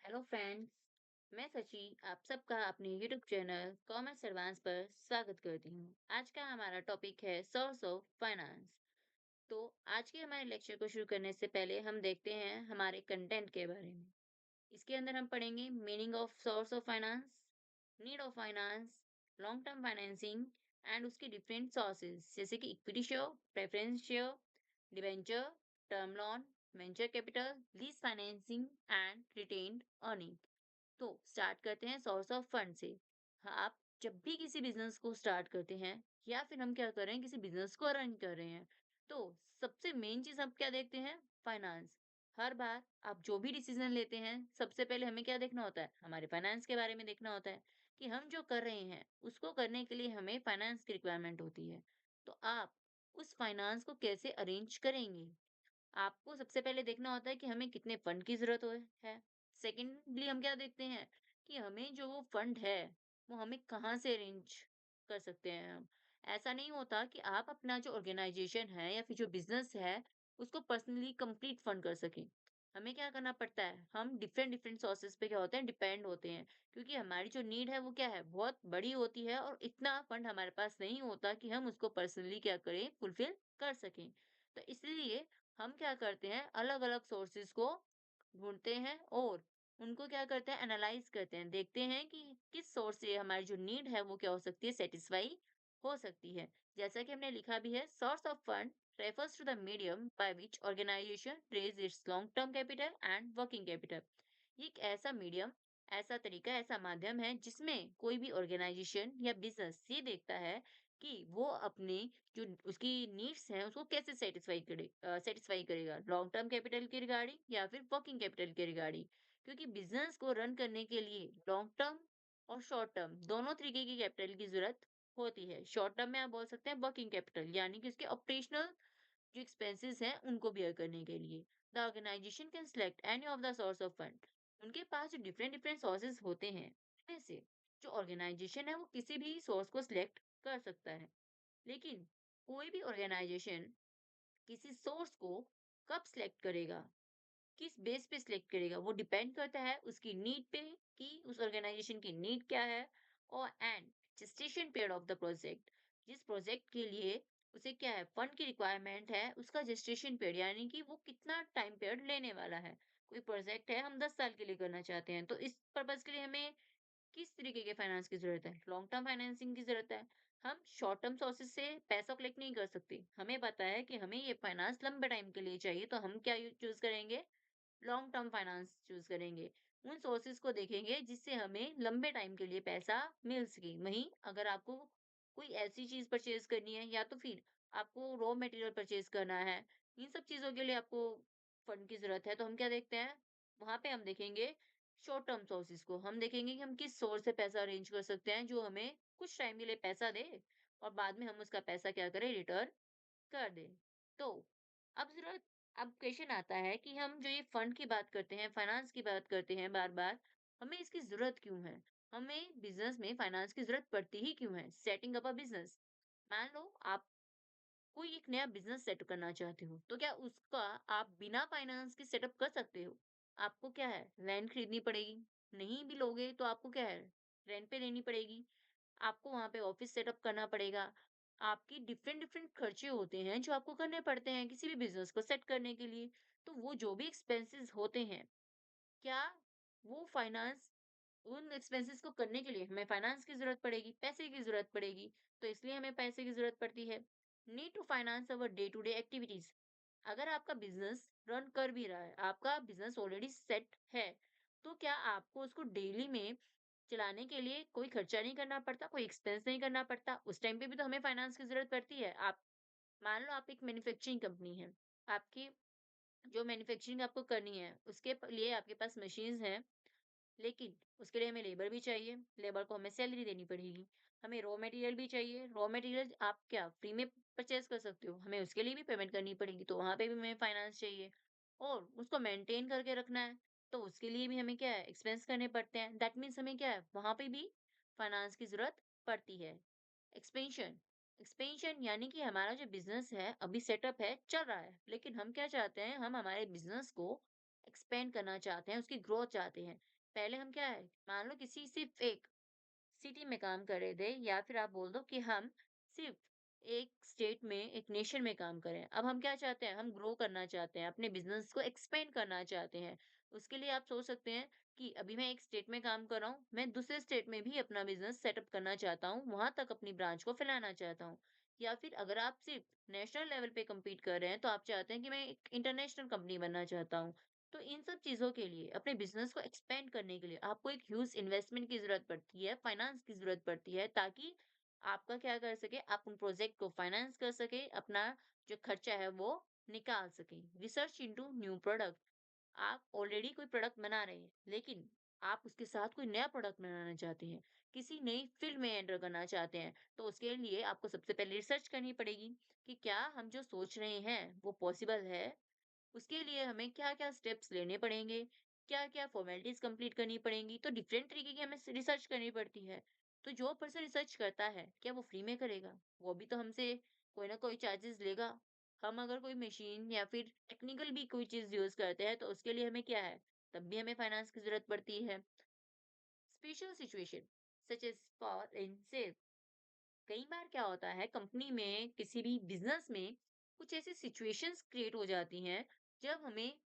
Hello friends. मैं सची आप सबका अपने यूट्यूब चैनल कॉमर्स एडवांस पर स्वागत करती हूँ। आज का हमारा टॉपिक है सोर्स ऑफ फाइनेंस। तो आज के हमारे लेक्चर को शुरू करने से पहले हम देखते हैं हमारे कंटेंट के बारे में। इसके अंदर हम पढ़ेंगे meaning of source of finance, need of finance, long term financing and उसके डिफरेंट सोर्सेज जैसे कि equity share, preference share, debenture, term loan, venture capital, lease financing and retained earning. तो स्टार्ट करते हैं सोर्स ऑफ फंड से। हाँ, आप जब भी किसी बिजनेस को स्टार्ट करते हैं या फिर हम क्या कर रहे हैं किसी बिजनेस को रन कर रहे हैं, तो सबसे मेन चीज हम क्या देखते हैं? फाइनेंस। हर बार आप जो भी डिसीजन लेते हैं सबसे पहले हमें क्या देखना होता है? हमारे फाइनेंस के बारे में देखना होता है कि हम जो कर रहे हैं उसको करने के लिए हमें फाइनेंस की रिक्वायरमेंट होती है। तो आप उस फाइनेंस को कैसे अरेंज करेंगे? आपको सबसे पहले देखना होता है कि हमें कितने फंड की ज़रूरत है। सेकंडली हम क्या देखते हैं कि हमें जो वो फंड है, वो हमें कहाँ से अरेंज कर सकते हैं हम। ऐसा नहीं होता कि आप अपना जो ऑर्गेनाइज़ेशन है या फिर जो बिज़नेस है, उसको पर्सनली कंप्लीट फंड कर सकें। हमें क्या करना पड़ता है, हम डिफरेंट डिफरेंट सोर्सेज़ पे क्या होते हैं, डिपेंड होते हैं। क्योंकि हमारी जो नीड है वो क्या है, बहुत बड़ी होती है और इतना फंड हमारे पास नहीं होता कि हम उसको पर्सनली क्या करें, फुलफ़िल कर सकें। तो इसलिए हम क्या करते हैं अलग-अलग सोर्सेस को ढूँढते हैं और उनको क्या करते हैं एनालाइज़ करते हैं। देखते हैं कि किस सोर्स से हमारी जो नीड है वो क्या हो सकती है सैटिस्फाई हो सकती है। जैसा कि हमने लिखा भी है source of fund refers to the medium by which organization raise its long term capital and working capital. ये एक ऐसा मीडियम, ऐसा तरीका, ऐसा माध्यम है जिसमें कोई भी ऑर्गेनाइजेशन या बिज़नेस ये देखता है कि वो अपने जो उसकी नीड्स हैं उसको कैसे सेटिस्फाई करेगा लॉन्ग टर्म कैपिटल के रिगार्डिंग या फिर वर्किंग कैपिटल के रिगार्डिंग। क्योंकि बिजनेस को रन करने के लिए लॉन्ग टर्म और शॉर्ट टर्म दोनों तरीके की कैपिटल की जरूरत होती है। शॉर्ट टर्म में आप बोल सकते हैं वर्किंग कैपिटल यानी कि उसके ऑपरेशनल जो एक्सपेंसेस हैं उनको बियर करने के लिए। The organization can select any of the source of fund. उनके पास जो डिफरेंट डिफरेंट सोर्सेज होते हैं उनमें से जो ऑर्गेनाइजेशन है वो किसी भी सोर्स को सिलेक्ट कर सकता है। लेकिन कोई भी ऑर्गेनाइजेशन किसी सोर्स को कब सिलेक्ट करेगा, किस बेस पे सिलेक्ट करेगा, वो डिपेंड करता है उसकी नीड पे कि उस ऑर्गेनाइजेशन की नीड क्या है और and gestation period of the project. जिस प्रोजेक्ट के लिए उसे क्या है फंड की रिक्वायरमेंट है उसका जेस्टेशन पीरियड यानी कि वो कितना टाइम पीरियड लेने वाला है। कोई प्रोजेक्ट है हम 10 साल के लिए करना चाहते हैं तो इस पर्पज के लिए हमें किस तरीके के फाइनेंस की ज़रूरत है? लॉन्ग टर्म फाइनेंसिंग की ज़रूरत है। हम शॉर्ट टर्म सोर्सेज़ से पैसा कलेक्ट नहीं कर सकते। हमें पता है कि हमें ये फाइनेंस लंबे टाइम के लिए चाहिए, तो हम क्या चूज़ करेंगे? लॉन्ग टर्म फाइनेंस चूज़ करेंगे। उन सोर्सेज़ को देखेंगे जिससे हमें लंबे टाइम के लिए पैसा मिल सके। वहीं अगर आपको कोई ऐसी चीज़ परचेज़ करनी है या तो फिर आपको रॉ मटेरियल परचेज़ करना है, इन सब चीज़ों के लिए आपको फंड की ज़रूरत है, तो हम क्या देखते हैं? वहाँ पे हम देखेंगे शॉर्ट टर्म सोर्सेज़ को। हम देखेंगे कि हम किस सोर्स से पैसा अरेंज कर सकते हैं जो हमें कुछ टाइम के लिए पैसा दे और बाद में हम उसका पैसा क्या करें रिटर्न कर दें। तो अब क्वेश्चन आता है कि हम जो ये फंड की बात करते हैं, फाइनेंस की बात करते हैं बार-बार, हमें इसकी ज़रूरत क्यों है? हमें बिज़नेस में फाइनेंस की ज़रूरत पड़ती ही क्यों है? Setting up a business. मान लो आप कोई एक नया बिज़नेस सेट करना चाहते हो, तो क्या उसका आप बिना फाइनेंस के सेटअप कर सकते हो? आपको क्या है, लैंड खरीदनी पड़ेगी, नहीं भी लोगे तो आपको क्या है, रेंट पे लेनी पड़ेगी, आपको वहाँ पे ऑफ़िस सेटअप करना पड़ेगा। आपकी डिफरेंट डिफरेंट खर्चे होते हैं जो आपको करने पड़ते हैं किसी भी बिज़नेस को सेट करने के लिए। तो वो जो भी एक्सपेंसेस होते हैं, क्या वो फाइनेंस उन एक्सपेंसेस को करने के लिए हमें फाइनेंस की ज़रूरत पड़ेगी, पैसे की ज़रूरत पड़ेगी, तो इसलिए हमें पैसे की ज़रूरत पड़ती है। Need to finance our day to day activities. अगर आपका बिज़नेस रन कर भी रहा है, आपका बिज़नेस ऑलरेडी सेट है, तो क्या आपको उसको डेली में चलाने के लिए कोई खर्चा नहीं करना पड़ता, कोई एक्सपेंस नहीं करना पड़ता? उस टाइम पे भी तो हमें फाइनेंस की ज़रूरत पड़ती है। आप मान लो आप एक मैन्युफैक्चरिंग कंपनी है, आपकी जो मैन्युफैक्चरिंग आपको करनी है, उसके लिए आपके पास मशीन्स हैं, लेकिन उसके लिए हमें लेबर भी चाहिए, लेबर को हमें सैलरी देनी पड़ेगी। हमें रॉ मटेरियल भी चाहिए, रॉ मटेरियल आप क्या फ्री में परचेज़ कर सकते हो, हमें उसके लिए भी पेमेंट करनी पड़ेगी, तो वहाँ पे भी हमें फाइनेंस चाहिए। और उसको मेंटेन करके रखना है, तो उसके लिए भी हमें क्या है एक्सपेंस करने पड़ते हैं। दैट मीन्स हमें क्या है वहाँ पे भी फाइनेंस की ज़रूरत पड़ती है। एक्सपेंशन एक्सपेंशन यानी कि हमारा जो बिज़नेस है अभी सेटअप है, चल रहा है, लेकिन हम क्या चाहते हैं, हम हमारे बिज़नेस को एक्सपेंड करना चाहते हैं, उसकी ग्रोथ चाहते हैं। पहले हम क्या है, मान लो किसी सिर्फ एक सिटी में काम कर रहे थे या फिर आप बोल दो कि हम सिर्फ एक स्टेट में, एक नेशन में काम करें। अब हम क्या चाहते हैं? हम ग्रो करना चाहते हैं, अपने बिज़नेस को एक्सपेंड करना चाहते हैं। उसके लिए आप सोच सकते हैं कि अभी मैं एक स्टेट में काम कर रहा हूँ, मैं दूसरे स्टेट में भी अपना बिज़नेस सेटअप करना चाहता हूँ, वहाँ तक अपनी ब्रांच को फैलाना चाहता हूँ। या फिर अगर आप सिर्फ नेशनल लेवल पे कम्पीट कर रहे हैं, तो आप चाहते हैं कि मैं एक इंटरनेशनल कंपनी बनना चाहता हूँ। तो इन सब चीज़ों के लिए, अपने बिज़नेस को एक्सपेंड करने के लिए आपको एक ह्यूज इन्वेस्टमेंट की ज़रूरत पड़ती है, फाइनेंस की ज़रूरत पड़ती है, ताकि आपका क्या कर सके, आप उन प्रोजेक्ट को फाइनेंस कर सकें, अपना जो खर्चा है वो निकाल सकें। रिसर्च इंटू न्यू प्रोडक्ट, आप ऑलरेडी कोई प्रोडक्ट बना रहे हैं, लेकिन आप उसके साथ कोई नया प्रोडक्ट बनाना चाहते हैं, किसी नई फील्ड में एंटर करना चाहते हैं, तो उसके लिए आपको सबसे पहले रिसर्च करनी पड़ेगी कि क्या हम जो सोच रहे हैं, वो पॉसिबल है? उसके लिए हमें क्या-क्या स्टेप्स लेने पड़ेंगे, क्या-क्या फॉर्मेलिटीज़ कंप्लीट करनी पड़ेंगी, तो डिफरेंट तरीके की हमें रिसर्च करनी पड़ती है। तो जो पर्सन रिसर्च करता है, क्या वो फ्री में करेगा? वो भी तो हमसे कोई ना कोई चार्जेस लेगा। हम अगर कोई मशीन या फिर टेक्निकल भी कोई चीज़ यूज़ करते हैं, तो उसके लिए हमें क्या है, तब भी हमें फाइनेंस की ज़रूरत पड़ती है। Special situation such as for in sale, कई बार क्या होता है कंपनी में, किसी भी बिज़नेस में कुछ ऐसी सिचुएशंस क्रिएट हो जाती हैं, जब हमें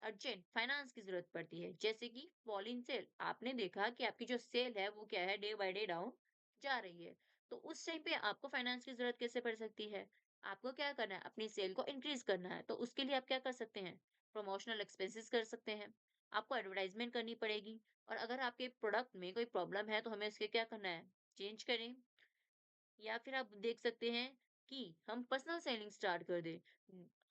अर्जेंट फाइनेंस की जरूरत पड़ती है। जैसे कि फॉल इन सेल, आपने देखा कि आपकी जो सेल है वो क्या है, डे बाय डे डाउन जा रही है। तो उस टाइम पे आपको फाइनेंस की जरूरत कैसे पड़ सकती है? आपको क्या करना है, अपनी सेल को इंक्रीज करना है, तो उसके लिए आप क्या कर सकते हैं, प्रमोशनल एक्सपेंसेस कर सकते हैं, आपको एडवर्टाइजमेंट करनी पड़ेगी। और अगर आपके प्रोडक्ट में कोई प्रॉब्लम है, तो हमें उसके क्या करना है, चेंज करें। या फिर आप देख सकते हैं कि हम पर्सनल सेलिंग स्टार्ट कर दें।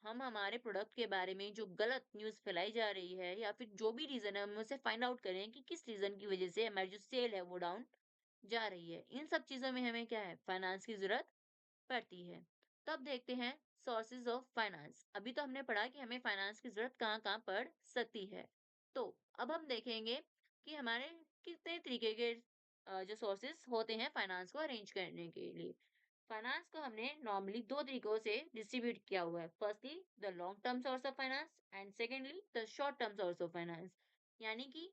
हम हमारे प्रोडक्ट के बारे में जो गलत न्यूज़ फैलाई जा रही है, या फिर जो भी रीज़न है, हम उसे फाइंड आउट करें कि किस रीज़न की वज़ह से हमारी जो सेल है वो डाउन जा रही है। इन सब चीज़ों में हमें क्या है, फाइनेंस की ज़रूरत पड़ती है। तो अब देखते हैं सोर्सेज़ ऑफ फाइनेंस। अभी तो हमने पढ़ा कि हमें फाइनेंस की ज़रूरत कहाँ-कहाँ पड़ सकती है। तो अब हम देखेंगे कि हमारे कितने तरीके के जो सोर्सेज़ होते हैं फाइनेंस को अरेंज करने के लिए। फाइनेंस को हमने नॉर्मली 2 तरीकों से डिस्ट्रीब्यूट किया हुआ है। Firstly the long term source of finance and secondly the short term source of finance. यानी कि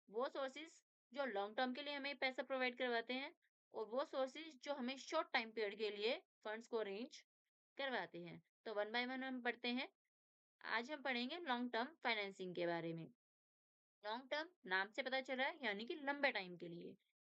वो सोर्सेज़ जो लॉन्ग टर्म के लिए हमें पैसा प्रोवाइड करवाते हैं, और वो सोर्सेज़ जो हमें शॉर्ट टाइम पीरियड के लिए फंड्स को अरेंज करवाते हैं। तो वन बाय वन हम पढ़ते हैं। आज हम पढ़ेंगे लॉन्ग टर्म फाइनेंसिंग के बारे में। लॉन्ग टर्म नाम से पता चल रहा है, यानी कि लंबे टाइम के लिए।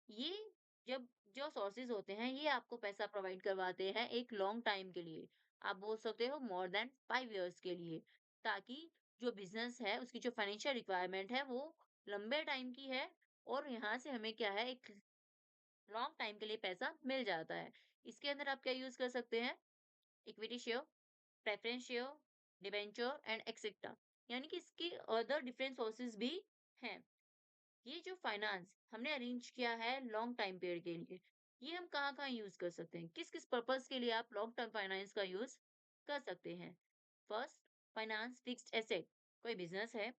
ये जब जो सोर्सेज होते हैं, ये आपको पैसा प्रोवाइड करवाते हैं एक लॉन्ग टाइम के लिए। आप बोल सकते हो मोर देन 5 इयर्स के लिए, ताकि जो बिजनेस है उसकी जो फाइनेंशियल रिक्वायरमेंट है वो लंबे टाइम की है, और यहाँ से हमें क्या है, एक लॉन्ग टाइम के लिए पैसा मिल जाता है। इसके अंदर आप क्या यूज कर सकते हैं, equity share, preference share, debenture and etcetera. यानी कि इसके अदर डिफरेंट सोर्सेज भी हैं। ये जो फाइनेंस हमने अरेंज किया है लॉन्ग टाइम पीरियड के लिए, ये हम कहाँ-कहाँ यूज़ कर सकते हैं? किस-किस पर्पज़ के लिए आप लॉन्ग टर्म फाइनेंस का यूज़ कर सकते हैं? First, finance fixed asset. कोई बिज़नेस है,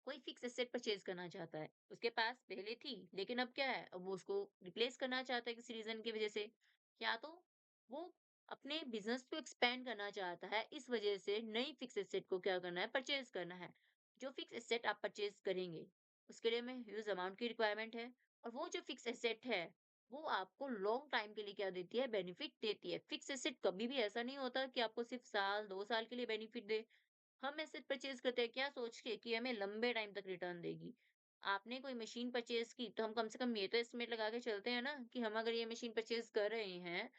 कोई फिक्स एसेट परचेज करना चाहता है। उसके पास पहले थी, लेकिन अब क्या है, अब वो उसको रिप्लेस करना चाहता है किसी रीज़न की वज़ह से। या तो वो अपने बिज़नेस को एक्सपेंड करना चाहता है, इस वज़ह से नई फिक्स एसेट को क्या करना है, परचेज करना है। जो फिक्स एसेट आप परचेज करेंगे, उसके लिए हमें ह्यूज अमाउंट की रिक्वायरमेंट है, और वो जो फिक्स एसेट है, वो आपको लॉन्ग टाइम के लिए क्या देती है, बेनिफिट देती है। फिक्स एसेट कभी भी ऐसा नहीं होता कि आपको सिर्फ साल, 2 साल के लिए बेनिफिट दे। हम एसेट परचेज़ करते हैं क्या सोच के कि हमें लंबे टाइम तक रिटर्न देगी। आपने कोई मशीन परचेज़ की, तो हम कम से कम ये तो एस्टिमेट लगा के चलते हैं ना कि हम अगर ये मशीन परचेज़ कर रहे हैं,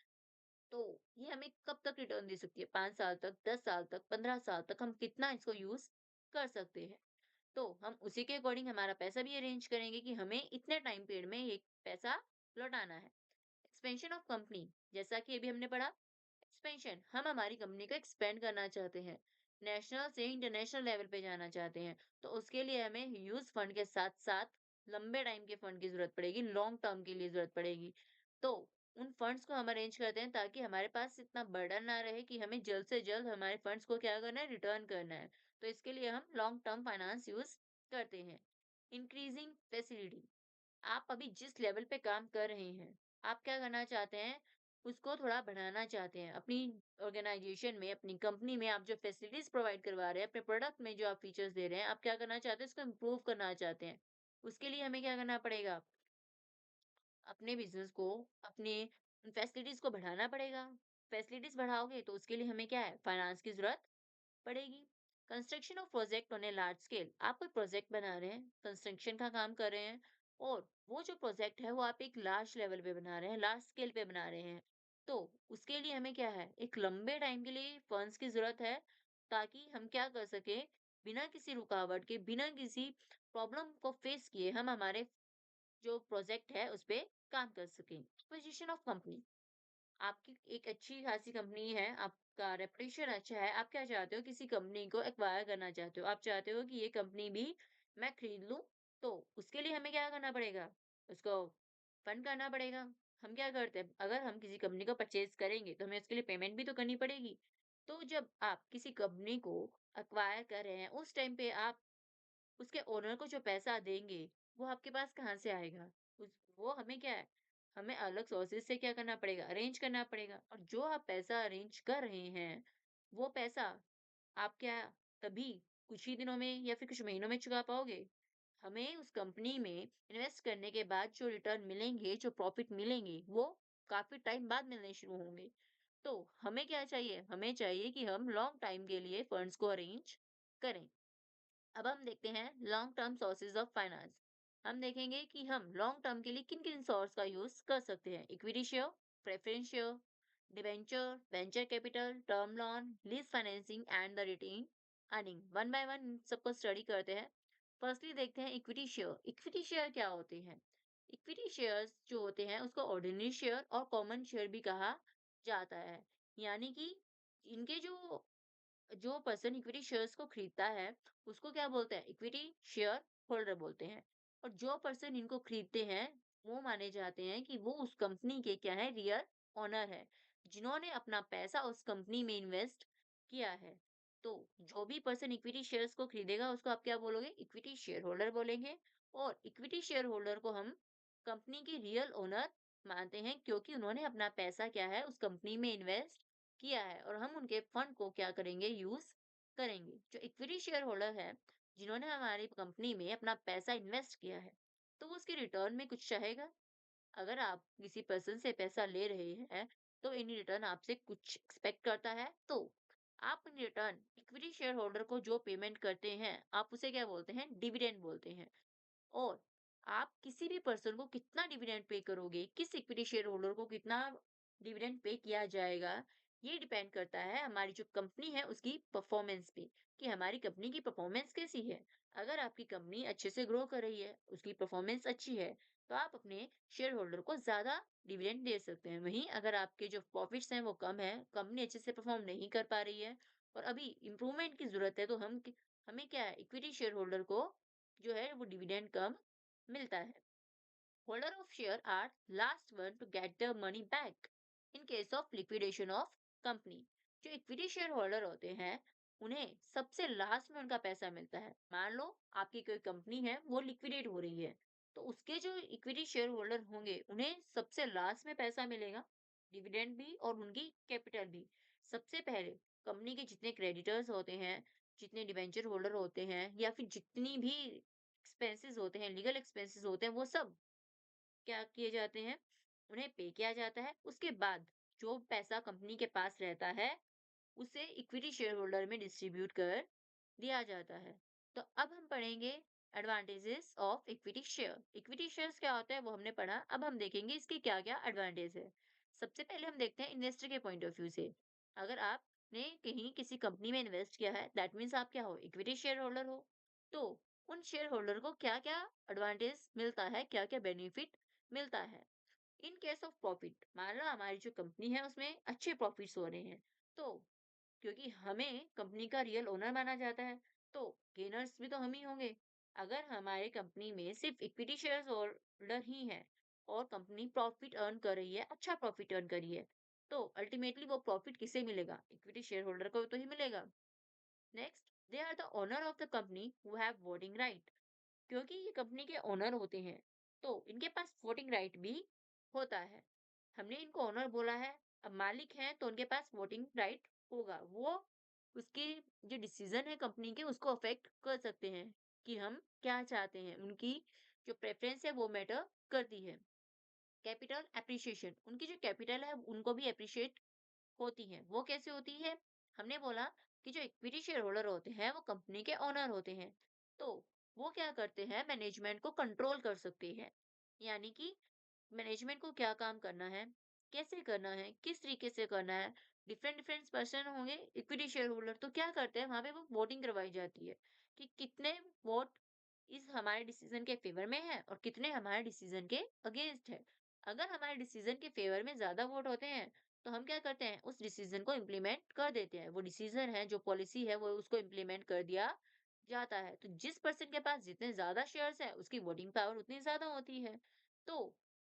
तो ये हमें कब तक रिटर्न दे सकती है? 5 साल तक, 10 साल तक, 15 साल तक, हम कितना इसको यूज़ कर सकते हैं। तो हम उसी के अकॉर्डिंग हमारा पैसा भी अरेंज करेंगे कि हमें इतने टाइम पीरियड में ये पैसा लौटाना है। एक्सपेंशन ऑफ कंपनी, जैसा कि अभी हमने पढ़ा, एक्सपेंशन, हम हमारी कंपनी को एक्सपेंड करना चाहते हैं, नेशनल से इंटरनेशनल लेवल पे जाना चाहते हैं, तो उसके लिए हमें ह्यूज फंड के साथ साथ लंबे टाइम के फंड की जरूरत पड़ेगी, लॉन्ग टर्म के लिए जरूरत पड़ेगी। तो उन फंड्स को हम अरेंज करते हैं, ताकि हमारे पास इतना बर्डन ना रहे कि हमें जल्द से जल्द हमारे फंड्स को क्या करना है, रिटर्न करना है। तो इसके लिए हम लॉन्ग टर्म फाइनेंस यूज करते हैं। इंक्रीजिंग फैसिलिटी, आप अभी जिस लेवल पे काम कर रहे हैं, आप क्या करना चाहते हैं, उसको थोड़ा बढ़ाना चाहते हैं। अपनी ऑर्गेनाइजेशन में, अपनी कंपनी में आप जो फैसिलिटीज़ प्रोवाइड करवा रहे हैं, अपने प्रोडक्ट में जो आप फीचर्स दे रहे हैं, आप क्या करना चाहते हैं, इसको इम्प्रूव करना चाहते हैं। उसके लिए हमें क्या करना पड़ेगा? अपने बिज़नेस को, अपने फैसिलिटीज़ को बढ़ाना पड़ेगा। फैसिलिटीज़ बढ़ाओगे तो उसके लिए हमें क्या है? फाइनेंस की ज़रूरत पड़ेगी। Construction of project on a large scale, आप कोई प्रोजेक्ट बना रहे हैं, कंस्ट्रक्शन का काम कर रहे हैं और वो जो प्रोजेक्ट है वो आप एक लार्ज लेवल पे बना रहे हैं, लार्ज स्केल पे बना रहे हैं। तो उसके लिए हमें क्या है? एक लंबे टाइम के लिए फंड्स की ज़रूरत है, ताकि हम क्या कर सकें, बिना किसी रुकावट के, बिना किसी प्रॉब्लम को फेस किए हम हमारे जो प्रोजेक्ट है उस पे काम कर सकें। एक्विजिशन ऑफ कंपनी, आपकी एक अच्छी खासी कंपनी है, आपका रेपुटेशन अच्छा है, आप क्या चाहते हो? किसी कंपनी को एक्वायर करना चाहते हो। आप चाहते हो कि ये कंपनी भी मैं खरीद लूँ, तो उसके लिए हमें क्या करना पड़ेगा? उसको फंड करना पड़ेगा। हम क्या करते हैं, अगर हम किसी कंपनी को परचेज़ करेंगे, तो हमें उसके लिए पेमेंट भी तो करनी पड़ेगी। तो जब आप किसी कंपनी को एक्वायर कर रहे हैं, उस टाइम पे आप उसके ओनर को जो पैसा देंगे, वो आपके पास कहाँ से आएगा? वो हमें क्या है, हमें अलग सोर्सेज़ से क्या करना पड़ेगा, अरेंज करना पड़ेगा और जो आप पैसा अरेंज कर रहे हैं, वो पैसा आप क्या तभी कुछ ही दिनों में या फिर कुछ महीनों में चुका पाओगे? हमें उस कंपनी में इन्वेस्ट करने के बाद जो रिटर्न मिलेंगे, जो प्रॉफिट मिलेंगे, वो काफ़ी टाइम बाद मिलने शुरू होंगे। तो हमें क्या चाहिए? हमें चाहिए कि हम लॉन्ग टाइम के लिए फंड्स को अरेंज करें। अब हम देखते हैं long term sources of finance. हम देखेंगे कि हम लॉन्ग टर्म के लिए किन किन सोर्स का यूज कर सकते हैं। Equity share, preference share, debenture, venture capital, term loan, lease financing and the retained earning. One by one सबको स्टडी करते हैं। फर्स्टली देखते हैं इक्विटी शेयर। इक्विटी शेयर क्या होते हैं? इक्विटी शेयर्स जो होते हैं उसको ऑर्डिनरी शेयर और कॉमन शेयर भी कहा जाता है। यानी कि इनके जो जो पर्सन इक्विटी शेयर्स को खरीदता है, उसको क्या बोलते हैं? इक्विटी शेयर होल्डर बोलते हैं। और जो पर्सन इनको खरीदते हैं, वो माने जाते हैं कि वो उस कंपनी के क्या है? रियल ओनर है, जिन्होंने अपना पैसा उस कंपनी में इन्वेस्ट किया है। तो जो भी पर्सन इक्विटी शेयर्स को खरीदेगा, उसको आप क्या बोलोगे? इक्विटी शेयर होल्डर बोलेंगे। और इक्विटी शेयर होल्डर को हम कंपनी के रियल ओनर मानते हैं, क्योंकि उन्होंने अपना पैसा क्या है? उस कंपनी में इन्वेस्ट किया है और हम उनके फंड को क्या करेंगे? यूज़ करेंगे। जो इक्विटी शेयर होल्डर है, जिन्होंने हमारी कंपनी में अपना पैसा इन्वेस्ट किया है, तो वो उसके रिटर्न में कुछ चाहेगा। अगर आप किसी पर्सन से पैसा ले रहे हैं, तो इन रिटर्न आपसे कुछ एक्सपेक्ट करता है, तो आप in return equity share holder को जो पेमेंट करते हैं, आप उसे क्या बोलते हैं? डिविडेंड बोलते हैं। और आप किसी भी पर्सन को कितना डिविडेंड पे करोगे, किस इक्विटी शेयर होल्डर को कितना डिविडेंड पे किया जाएगा, ये डिपेंड करता है हमारी जो कंपनी है उसकी परफॉर्मेंस पे, कि हमारी कंपनी की परफॉर्मेंस कैसी है। अगर आपकी कंपनी अच्छे से ग्रो कर रही है, उसकी परफॉर्मेंस अच्छी है, तो आप अपने शेयर होल्डर को ज्यादा डिविडेंड दे सकते हैं। वहीं अगर आपके जो प्रॉफिट्स हैं वो कम है, कंपनी अच्छे से परफॉर्म नहीं कर पा रही है और अभी इम्प्रूवमेंट की जरूरत है, तो हमें क्या है? इक्विटी शेयर होल्डर को जो है वो डिविडेंड कम मिलता है। Holder of share are last one to get the money back in case of liquidation of company. जो इक्विटी शेयर होल्डर होते हैं, उन्हें सबसे लास्ट में उनका पैसा मिलता है। मान लो आपकी कोई कंपनी है, वो लिक्विडेट हो रही है, तो उसके जो इक्विटी शेयर होल्डर होंगे, उन्हें सबसे लास्ट में पैसा मिलेगा, डिविडेंड भी और उनकी कैपिटल भी। सबसे पहले कंपनी के जितने क्रेडिटर्स होते हैं, जितने डिबेंचर होल्डर होते हैं या फिर जितनी भी एक्सपेंसेस होते हैं, लीगल एक्सपेंसेस होते हैं, वो सब क्या किए जाते हैं? उन्हें पे किया जाता है। उसके बाद जो पैसा कंपनी के पास रहता है, उसे इक्विटी शेयर होल्डर में डिस्ट्रीब्यूट कर दिया जाता है। तो अब हम पढ़ेंगे advantages of equity share. Equity shares क्या होता है वो हमने पढ़ा, अब हम देखेंगे इसके क्या-क्या एडवांटेज है। सबसे पहले हम देखते हैं इन्वेस्टर के पॉइंट ऑफ व्यू से। अगर आपने कहीं किसी कंपनी में इन्वेस्ट किया है, दैट मीन्स आप क्या हो? इक्विटी शेयर होल्डर हो। तो उन शेयर होल्डर को क्या-क्या एडवांटेज मिलता है, क्या-क्या बेनिफिट मिलता है। इन केस ऑफ प्रॉफिट, मान लो हमारी जो कंपनी है उसमें अच्छे प्रॉफिट्स हो रहे हैं, तो क्योंकि हमें कंपनी का रियल ओनर माना जाता है, तो गेनर्स भी तो हम ही होंगे। अगर हमारे कंपनी में सिर्फ इक्विटी शेयर्स होल्डर ही है और कंपनी प्रॉफिट अर्न कर रही है, अच्छा प्रॉफिट अर्न कर रही है, तो अल्टीमेटली वो प्रॉफिट किसे मिलेगा? इक्विटी शेयर होल्डर को तो ही मिलेगा। Next, they are the owner of the company who have voting right. क्योंकि ये कंपनी के ओनर होते हैं, तो इनके पास वोटिंग राइट भी होता है। हमने इनको ओनर बोला है, अब मालिक हैं तो उनके पास वोटिंग राइट होगा। वो उसके जो डिसीजन है कंपनी के उसको अफेक्ट कर सकते हैं कि हम क्या चाहते हैं। उनकी जो प्रेफरेंस है वो मैटर करती है। कैपिटल एप्रिसिएशन, उनकी जो कैपिटल है उनको भी एप्रिशिएट होती है। वो कैसे होती है? हमने बोला कि जो इक्विटी शेयर होल्डर होते हैं वो कंपनी के ओनर होते हैं। तो वो क्या करते हैं, मैनेजमेंट को कंट्रोल कर सकते हैं। यानी कि मैनेजमेंट को क्या काम करना है, कैसे करना है, किस तरीके से करना है। डिफरेंट डिफरेंट पर्सन होंगे इक्विटी शेयर होल्डर, तो क्या करते हैं वहां पे वो वोटिंग करवाई जाती है कि कितने वोट इस हमारे डिसीजन के फेवर में है और कितने हमारे डिसीजन के अगेंस्ट है। अगर हमारे डिसीजन के फेवर में ज्यादा वोट होते हैं तो हम क्या करते हैं, उस डिसीजन को इम्प्लीमेंट कर देते हैं। वो डिसीजन है, जो पॉलिसी है, वो उसको इम्प्लीमेंट कर दिया जाता है। तो जिस पर्सन के पास जितने ज्यादा शेयर्स है उसकी वोटिंग पावर उतनी ज्यादा होती है। तो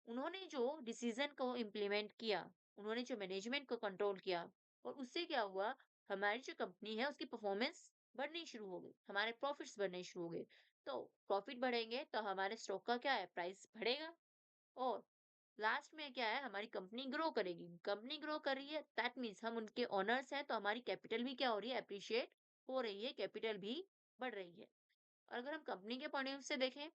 उन्होंने जो डिसीजन को इम्प्लीमेंट किया, उन्होंने जो मैनेजमेंट को कंट्रोल किया, और उससे क्या हुआ, हमारी जो कंपनी है उसकी परफॉर्मेंस बढ़नी शुरू हो गई, हमारे प्रॉफिट्स बढ़ने शुरू हो गए। तो प्रॉफिट बढ़ेंगे तो हमारे स्टॉक का क्या है, प्राइस बढ़ेगा। और लास्ट में क्या है, हमारी कंपनी ग्रो करेगी। कंपनी ग्रो कर रही है, दैट मीन्स हम उनके ओनर्स हैं, तो हमारी कैपिटल भी क्या हो रही है, अप्रिशिएट हो रही है, कैपिटल भी बढ़ रही है। और अगर हम कंपनी के पॉइंट ऑफ व्यू से देखें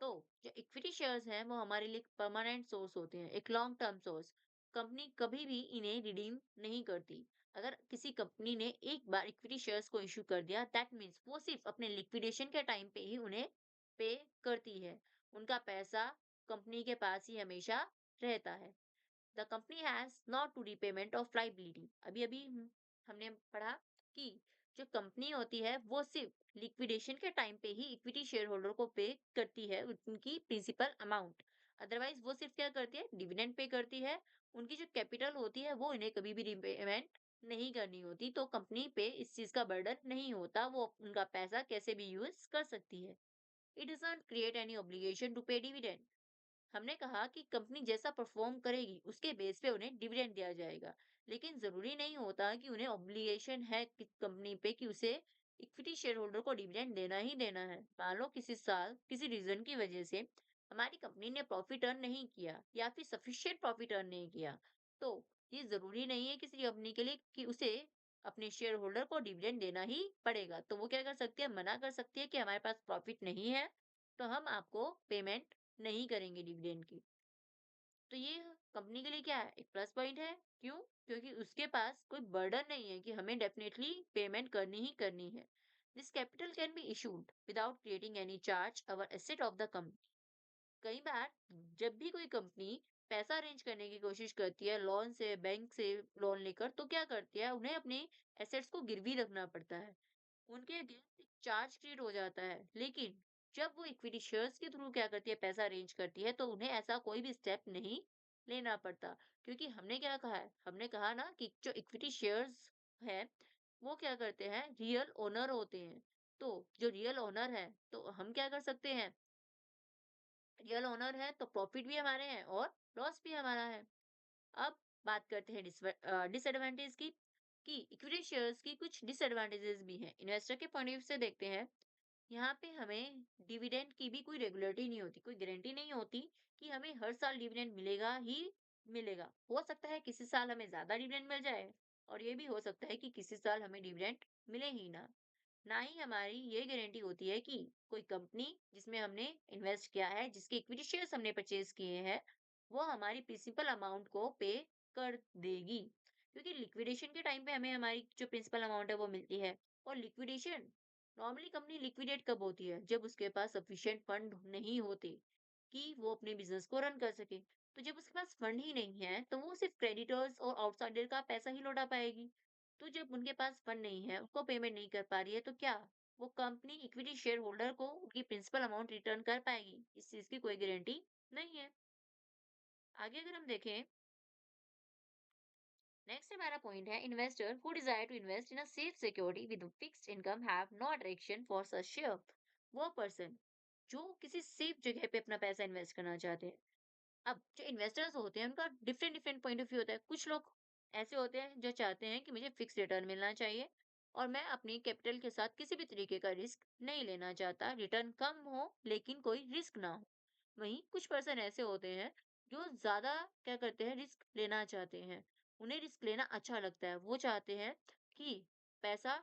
तो जो इक्विटी शेयर्स हैं वो हमारे लिए परमानेंट सोर्स होते हैं, एक लॉन्ग टर्म सोर्स। कंपनी कभी भी इन्हें रिडीम नहीं करती। अगर किसी कंपनी ने एक बार इक्विटी शेयर्स को इश्यू कर दिया, दैट मीन्स वो सिर्फ अपने लिक्विडेशन के टाइम पे ही उन्हें पे करती है। उनका पैसा कंपनी के पास ही हमेशा रहता है। The company has not to repayment of liability. अभी अभी हमने पढ़ा कि जो कंपनी होती है वो सिर्फ लिक्विडेशन के टाइम पे ही इक्विटी शेयर होल्डर को पे करती है उनकी प्रिंसिपल अमाउंट। अदरवाइज वो सिर्फ क्या करती है, डिविडेंड पे करती है। उनकी जो कैपिटल होती है वो इन्हें कभी भी रीपेमेंट नहीं करनी होती, तो कंपनी पे इस चीज का बर्डन नहीं होता, वो उनका पैसा कैसे भी यूज कर सकती है। It doesn't create any obligation to pay dividend. हमने कहा कि कंपनी जैसा परफॉर्म करेगी उसके बेस पे उन्हें डिविडेंड दिया जाएगा, लेकिन जरूरी नहीं होता कि उन्हें ऑब्लिगेशन है कि कंपनी पे कि उसे इक्विटी शेयर होल्डर को डिविडेंड देना ही देना है। मान लो किसी साल किसी रीजन की वजह से हमारी कंपनी ने प्रॉफिट अर्न नहीं किया या फिर सफिशिएंट प्रॉफिट अर्न नहीं किया, तो ये जरूरी नहीं है किसी कंपनी के लिए कि उसे अपने शेयर होल्डर को डिविडेंड देना ही पड़ेगा। तो वो क्या कर सकती है, मना कर सकती है कि हमारे पास प्रॉफिट नहीं है, तो हम आपको पेमेंट नहीं करेंगे डिविडेंड की। तो ये कंपनी के लिए क्या है, एक प्लस पॉइंट है। क्यों? क्योंकि उसके पास कोई बर्डन नहीं है कि हमें डेफिनेटली पेमेंट करनी ही करनी है। This capital can be issued without creating any charge our asset of the company. कई बार जब भी कोई कंपनी पैसा अरेंज करने की कोशिश करती है लोन से, बैंक से लोन लेकर, तो क्या करती है, उन्हें अपने एसेट्स को गिरवी रखना पड़ता है। उनके अगेंस्ट एक चार्ज क्रिएट हो जाता है। लेकिन जब वो इक्विटी शेयर्स के थ्रू क्या करती है, पैसा अरेंज करती है, तो उन्हें ऐसा कोई भी स्टेप नहीं लेना पड़ता। क्योंकि हमने क्या कहा है, हमने कहा ना कि जो इक्विटी शेयर्स है वो क्या करते हैं, रियल ओनर होते हैं। तो जो रियल ओनर है, तो हम क्या कर सकते हैं, रियल ओनर है तो प्रॉफिट भी हमारे हैं और लॉस भी हमारा है। अब बात करते हैं डिसएडवांटेज की, कि इक्विटी शेयर्स की कुछ डिसएडवांटेजेस भी हैं। इन्वेस्टर के पॉइंट ऑफ व्यू से देखते हैं, यहाँ पे हमें डिविडेंड की भी कोई रेगुलरिटी नहीं होती, कोई गारंटी नहीं होती कि हमें हर साल डिविडेंड मिलेगा ही मिलेगा। हो सकता है किसी साल हमें ज्यादा डिविडेंड मिल जाए और ये भी हो सकता है कि किसी साल हमें डिविडेंड मिले ही ना। ना ही हमारी ये गारंटी होती है कि कोई कंपनी जिसमें हमने इन्वेस्ट किया है, जिसके इक्विटी शेयर्स हमने परचेज किए हैं, वो हमारी प्रिंसिपल अमाउंट को पे कर देगी। क्योंकि लिक्विडेशन के टाइम पे हमें हमारी जो प्रिंसिपल अमाउंट है वो मिलती है। और लिक्विडेशन, नॉर्मली कंपनी लिक्विडेट कब होती है, जब उसके पास सफिशिएंट फंड नहीं होते कि वो अपने बिजनेस को रन कर सके। तो जब उसके पास फंड ही नहीं है तो वो सिर्फ क्रेडिटर्स और आउटसाइडर का पैसा ही लौटा पाएगी। तो जब उनके पास फंड नहीं है, उसको पेमेंट नहीं कर पा रही है, तो क्या वो कंपनी इक्विटी शेयर होल्डर को उनकी प्रिंसिपल अमाउंट रिटर्न कर पाएगी? इस चीज की कोई गारंटी नहीं है। आगे अगर हम देखें, नेक्स्ट हमारा पॉइंट है, investor who desire to invest in a safe security with fixed income have no attraction for such share. वो पर्सन जो किसी सेफ जगह पे अपना पैसा इन्वेस्ट करना चाहते हैं। अब जो इन्वेस्टर्स होते हैं उनका different different point of view होता है। कुछ लोग ऐसे होते हैं जो चाहते हैं कि मुझे फिक्स रिटर्न मिलना चाहिए और मैं अपनी कैपिटल के साथ किसी भी तरीके का रिस्क नहीं लेना चाहता, रिटर्न कम हो लेकिन कोई रिस्क ना हो। वहीं कुछ पर्सन ऐसे होते हैं जो ज्यादा क्या करते हैं, रिस्क लेना चाहते हैं। उन्हें रिस्क लेना अच्छा लगता है, वो चाहते हैं कि पैसा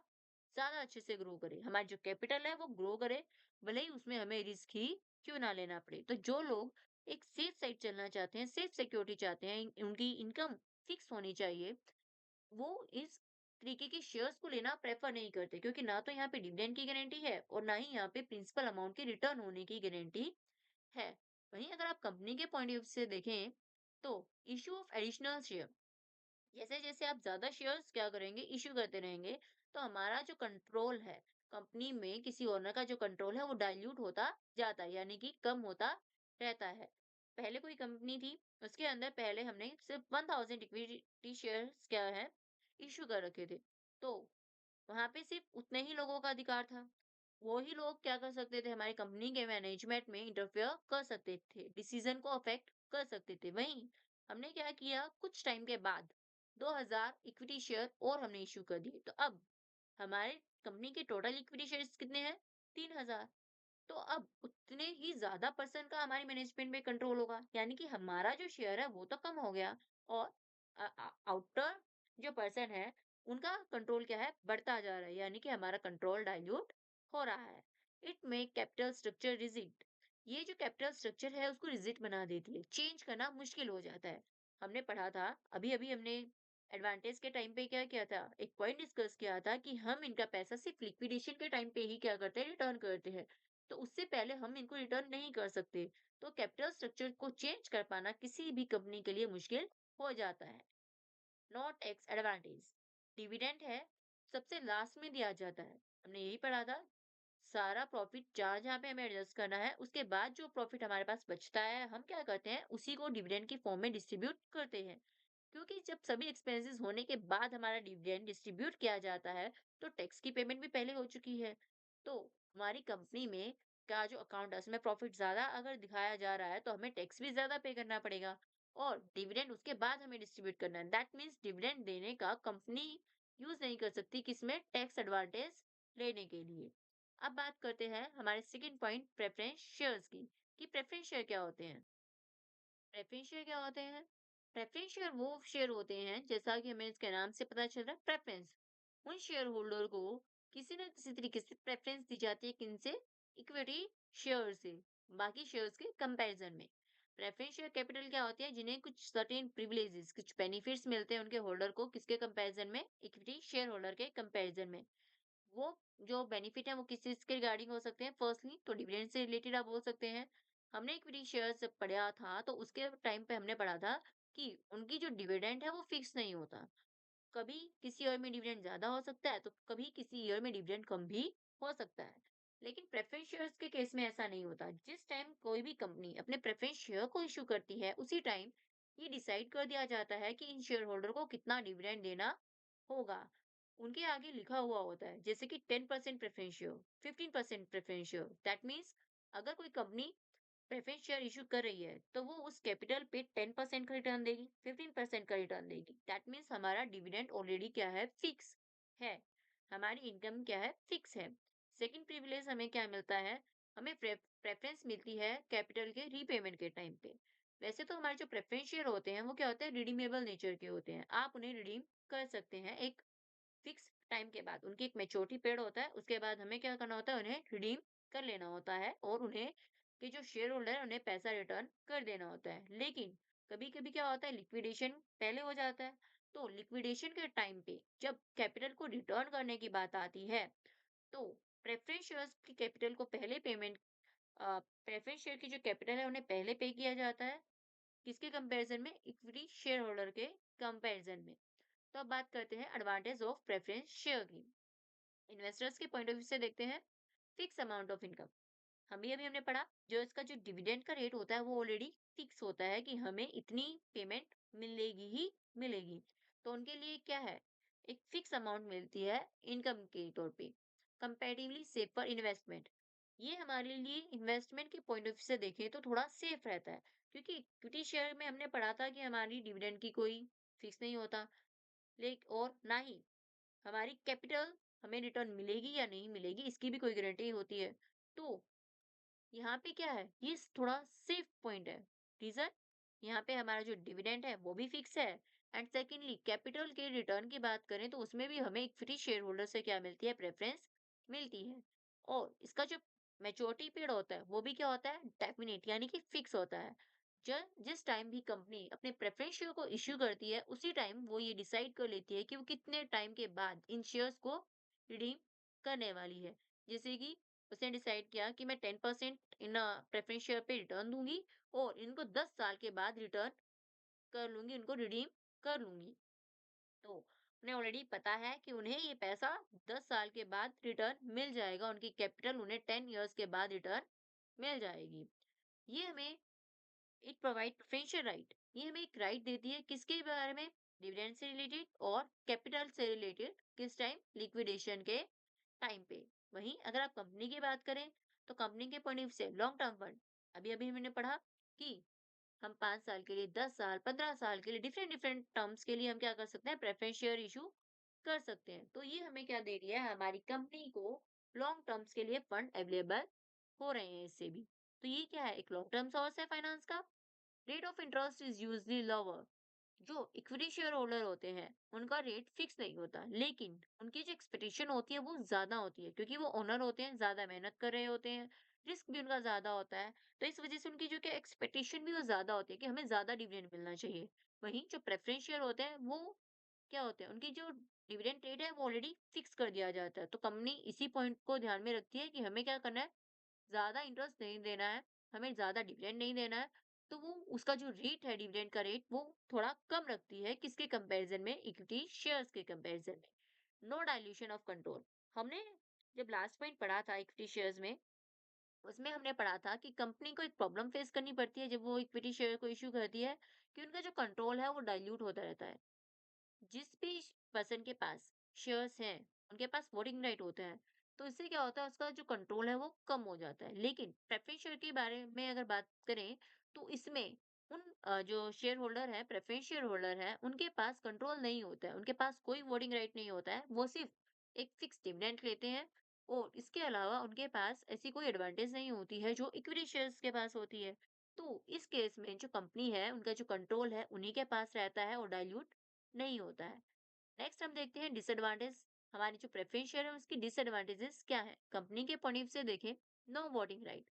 ज्यादा अच्छे से ग्रो करे, हमारी जो कैपिटल है वो ग्रो करे, भले ही उसमें हमें रिस्क ही क्यों ना लेना पड़े। तो जो लोग एक सेफ साइड चलना चाहते हैं, सेफ सिक्योरिटी चाहते हैं, उनकी इनकम फिक्स होनी चाहिए, वो इस तरीके के शेयर्स को लेना प्रेफर नहीं करते, क्योंकि ना तो यहाँ पे डिविडेंड की गारंटी है और ना ही यहाँ पे प्रिंसिपल अमाउंट की रिटर्न होने की गारंटी है। वहीं अगर आप कंपनी के पॉइंट ऑफ व्यू से देखें, तो इश्यू ऑफ एडिशनल शेयर, जैसे-जैसे आप ज़्यादा शेयर्स क्या करेंगे, इश्यू करते रहेंगे, तो हमारा जो कंट्रोल है, कंपनी में किसी ओनर का जो कंट्रोल है, वो डाइल्यूट होता जाता है, यानी कि कम होता रहता है। पहले कोई कंपनी थी, उसके अंदर पहले हमने सिर्फ 1000 इक्विटी शेयर्स क्या है, इश्यू कर रखे थे। तो वहाँ पे सिर्फ उतने ही लोगों का अधिकार था। वो ही लोग क्या कर सकते थे, हमारी कंपनी के मैनेजमेंट में इंटरफेयर कर सकते थे, डिसीजन को अफेक्ट कर सकते थे। वहीं हमने क्या किया, कुछ टाइम के बाद 2000 इक्विटी शेयर और हमने इश्यू कर दिए। तो अब हमारे कंपनी के टोटल इक्विटी शेयर्स कितने हैं? 3000। तो अब उतने ही ज़्यादा पर्सन का हमारे मैनेजमेंट में कंट्रोल होगा, यानी कि हमारा जो शेयर है वो तो कम हो गया, और आउटर जो पर्सन है उनका कंट्रोल क्या है, बढ़ता जा रहा है, यानी कि हमारा कंट्रोल डाइल्यूट हो रहा है। It make capital structure rigid, ये जो कैपिटल स्ट्रक्चर है उसको रिजिड बना देती है, चेंज करना मुश्किल हो जाता है। हमने पढ़ा था, अभी अभी हमने एडवांटेज के टाइम पे क्या किया था, एक पॉइंट डिस्कस किया था कि हम इनका पैसा सिर्फ लिक्विडेशन के टाइम पे ही क्या करते हैं, रिटर्न करते हैं, तो उससे पहले हम इनको रिटर्न नहीं कर सकते। तो कैपिटल स्ट्रक्चर को चेंज कर पाना किसी भी कंपनी के लिए मुश्किल हो जाता है। नॉट टैक्स एडवांटेज, डिविडेंड है, सबसे लास्ट में दिया जाता है। हमने यही पढ़ा था, सारा प्रॉफिट जहाँ जहाँ पे हमें एडजस्ट करना है, उसके बाद जो प्रॉफिट हमारे पास बचता है, हम क्या करते हैं, उसी को डिविडेंड की फॉर्म में डिस्ट्रीब्यूट करते हैं। क्योंकि जब सभी एक्सपेंसेस होने के बाद हमारा डिविडेंड डिस्ट्रीब्यूट किया जाता है, तो टैक्स की पेमेंट भी पहले हो चुकी है। तो हमारी कंपनी में का जो अकाउंट है उसमें प्रॉफिट ज्यादा अगर दिखाया जा रहा है, तो हमें टैक्स भी ज्यादा पे करना पड़ेगा, और डिविडेंड उसके बाद हमें डिस्ट्रीब्यूट करना है। दैट मीन्स डिविडेंड देने का कंपनी यूज नहीं कर सकती किसमें, टैक्स एडवांटेज लेने के लिए। अब बात करते हैं हमारे सेकंड पॉइंट, प्रेफरेंस शेयर्स की, कि प्रेफरेंस शेयर क्या होते हैं। प्रेफरेंस शेयर क्या होते हैं? प्रेफरेंस शेयर वो शेयर होते हैं, जैसा कि हमें इसके नाम से पता चल रहा है, प्रेफरेंस। उन शेयर होल्डर को किसी न किसी तरीके से प्रेफरेंस दी जाती है, किनसे? इक्विटी शेयर से, बाकी शेयर्स के कंपैरिजन में। प्रेफरेंस शेयर कैपिटल क्या होती है, जिन्हें कुछ सर्टेन प्रिविलेजेस, कुछ बेनिफिट्स मिलते हैं उनके होल्डर को, किसके कंपैरिजन में? इक्विटी शेयर होल्डर के कंपैरिजन में। वो जो बेनिफिट है वो किस चीज के रिगार्डिंग हो सकते हैं, फर्स्टली तो डिविडेंड से रिलेटेड आप बोल सकते हैं। हमने इक्विटी शेयर्स पढ़ा था, तो उसके टाइम पे हमने पढ़ा था कि उनकी जो डिविडेंड है वो फिक्स नहीं होता, कभी किसी ईयर में डिविडेंड ज्यादा हो सकता है, तो कभी किसी ईयर में डिविडेंड कम भी हो सकता है। लेकिन प्रेफरेंस शेयर्स के केस में ऐसा नहीं होता, जिस टाइम कोई भी कंपनी अपने प्रेफरेंस शेयर को इशू करती है, उसी टाइम ये डिसाइड कर दिया जाता है कि इन शेयर होल्डर को कितना डिविडेंड देना होगा। उनके आगे लिखा हुआ होता है, जैसे कि 10% preference share, 15% preference share. That means अगर कोई कंपनी प्रेफरेंस शेयर इशू कर रही है, तो वो उस कैपिटल पे 10% का रिटर्न देगी, 15% का रिटर्न देगी। दैट मीन्स हमारा डिविडेंड ऑलरेडी क्या है, फिक्स है, हमारी इनकम क्या है, फिक्स है। सेकंड प्रिविलेज हमें क्या मिलता है, हमें प्रेफरेंस मिलती है कैपिटल के रीपेमेंट के टाइम पे। वैसे तो हमारे जो प्रेफरेंस शेयर होते हैं वो क्या होते हैं, रिडीमेबल नेचर के होते हैं, आप उन्हें रिडीम कर सकते हैं एक फिक्स टाइम के बाद। उनकी एक मैच्योरिटी पीरियड होता है, उसके बाद हमें क्या करना होता है, उन्हें रिडीम कर लेना होता है, और उन्हें के जो शेयर होल्डर है उन्हें पैसा रिटर्न कर देना होता है। लेकिन कभी कभी क्या होता है, लिक्विडेशन पहले हो जाता है। तो लिक्विडेशन के टाइम पे जब कैपिटल को रिटर्न करने की बात आती है, तो प्रेफरेंस शेयर्स की कैपिटल को पहले पेमेंट, प्रेफरेंस शेयर की जो कैपिटल है उन्हें पहले पे किया जाता है, किसके कंपैरिजन में, इक्विटी शेयर होल्डर के कंपैरिजन में। तो अब बात करते हैं एडवांटेज ऑफ प्रेफरेंस शेयर की। इन्वेस्टर्स के पॉइंट ऑफ व्यू से देखते हैं, फिक्स अमाउंट ऑफ इनकम। अभी अभी हमने पढ़ा, जो इसका जो डिविडेंड का रेट होता है वो ऑलरेडी फिक्स होता है कि हमें इतनी पेमेंट मिलेगी ही मिलेगी। तो उनके लिए क्या है, एक फिक्स अमाउंट मिलती है इनकम के तौर पे। कंपैरेटिवली सेफर इन्वेस्टमेंट, ये हमारे लिए इन्वेस्टमेंट के पॉइंट ऑफ व्यू से देखें तो थोड़ा सेफ रहता है, क्योंकि इक्विटी शेयर में हमने पढ़ा था कि हमारी डिविडेंड की कोई फिक्स नहीं होता, लेकिन और ना ही हमारी कैपिटल हमें रिटर्न मिलेगी या नहीं मिलेगी, इसकी भी कोई गारंटी होती है। तो यहाँ पे क्या है, ये थोड़ा सेफ पॉइंट है। रीजन, यहाँ पे हमारा जो डिविडेंड है वो भी फिक्स है, एंड सेकेंडली कैपिटल के रिटर्न की बात करें तो उसमें भी हमें इक्विटी शेयर होल्डर से क्या मिलती है, प्रेफरेंस मिलती है। और इसका जो मैच्योरिटी पीरियड होता है, वो भी क्या होता है? डेफिनिट यानी कि फिक्स होता है। जिस टाइम भी कंपनी अपने प्रेफ़रेंस शेयर को इश्यू करती है, उसी टाइम वो ये डिसाइड कर लेती है कि वो कितने टाइम के बाद इन शेयर्स को रिडीम करने वाली है। जैसे कि उसने डिसाइड किया कि मैं 10% इन प्रेफ़रेंस शेयर पे रिटर्न दूँगी और इनको 10 साल के बाद रिटर्न कर लूँगी, उनको रिडीम कर लूँगी। तो उन्हें ऑलरेडी पता है कि उन्हें ये पैसा 10 साल के बाद रिटर्न मिल जाएगा, उनकी कैपिटल उन्हें 10 इयर्स के बाद रिटर्न मिल जाएगी। ये हमें इट प्रोवाइड प्रेफरेंशियल राइट, ये हमें एक राइट देती है किसके बारे में? डिविडेंड से रिलेटेड और कैपिटल से रिलेटेड, किस टाइम? लिक्विडेशन के टाइम पे। वहीं अगर आप कंपनी की बात करें, तो कंपनी के पॉइंट ऑफ व्यू से लॉन्ग टर्म फंड, अभी अभी हमने पढ़ा कि हम 5 साल के लिए, 10 साल, 15 साल के लिए डिफरेंट डिफरेंट टर्म्स के लिए हम क्या कर सकते हैं? प्रेफरेंस शेयर इश्यू कर सकते हैं। तो ये हमें क्या दे रही है? हमारी कंपनी को लॉन्ग टर्म्स के लिए फंड अवेलेबल हो रहे हैं इससे भी। तो ये क्या है? एक लॉन्ग टर्म सोर्स है फाइनेंस का। Rate of interest is usually lower. जो इक्विटी शेयर होल्डर होते हैं, उनका रेट फिक्स नहीं होता, लेकिन उनकी जो एक्सपेक्टेशन होती है वो ज्यादा होती है, क्योंकि वो ओनर होते हैं, ज्यादा मेहनत कर रहे होते हैं, रिस्क भी उनका ज्यादा होता है। तो इस वजह से उनकी जो कि एक्सपेक्टेशन भी वो ज्यादा होती है कि हमें ज्यादा डिविडेंड मिलना चाहिए। वहीं जो प्रेफरेंस शेयर होते हैं, वो क्या होते हैं? उनकी जो डिविडेंड रेट है वो ऑलरेडी फिक्स कर दिया जाता है। तो कंपनी इसी पॉइंट को ध्यान में रखती है कि हमें क्या करना है? ज़्यादा इंटरेस्ट नहीं देना है, हमें ज़्यादा डिविडेंड नहीं देना है, तो वो उसका जो रेट है, डिविडेंड का रेट, वो थोड़ा कम रखती है, किसके कंपैरिज़न में? इक्विटी शेयर्स के कंपैरिज़न में। No dilution of control. हमने जब लास्ट पॉइंट पढ़ा था इक्विटी शेयर्स में, उसमें हमने पढ़ा था कि कंपनी को एक प्रॉब्लम फेस करनी पड़ती है जब वो इक्विटी शेयर को इश्यू करती है, कि उनका जो कंट्रोल है वो डाइल्यूट होता रहता है। जिस भी पर्सन के पास शेयर्स हैं, उनके पास वोटिंग राइट होता है, तो इससे क्या होता है? उसका जो कंट्रोल है वो कम हो जाता है। लेकिन प्रेफरेंस शेयर के बारे में अगर बात करें, तो इसमें उन जो शेयर होल्डर है, प्रेफरेंस शेयर होल्डर है, उनके पास कंट्रोल नहीं होता है, उनके पास कोई वोटिंग राइट नहीं होता है, वो सिर्फ एक फिक्स डिविडेंड लेते हैं और इसके अलावा उनके पास ऐसी कोई एडवांटेज नहीं होती है जो इक्विटी शेयर्स के पास होती है। तो इस केस में जो कंपनी है, उनका जो कंट्रोल है उन्हीं के पास रहता है और डाइल्यूट नहीं होता है। नेक्स्ट हम देखते हैं डिसएडवांटेज। हमारी जो प्रेफरेंस शेयर है उसकी डिसएडवांटेजेस क्या है? कंपनी के पॉइंट ऑफ व्यू से देखें, नो वोटिंग राइट।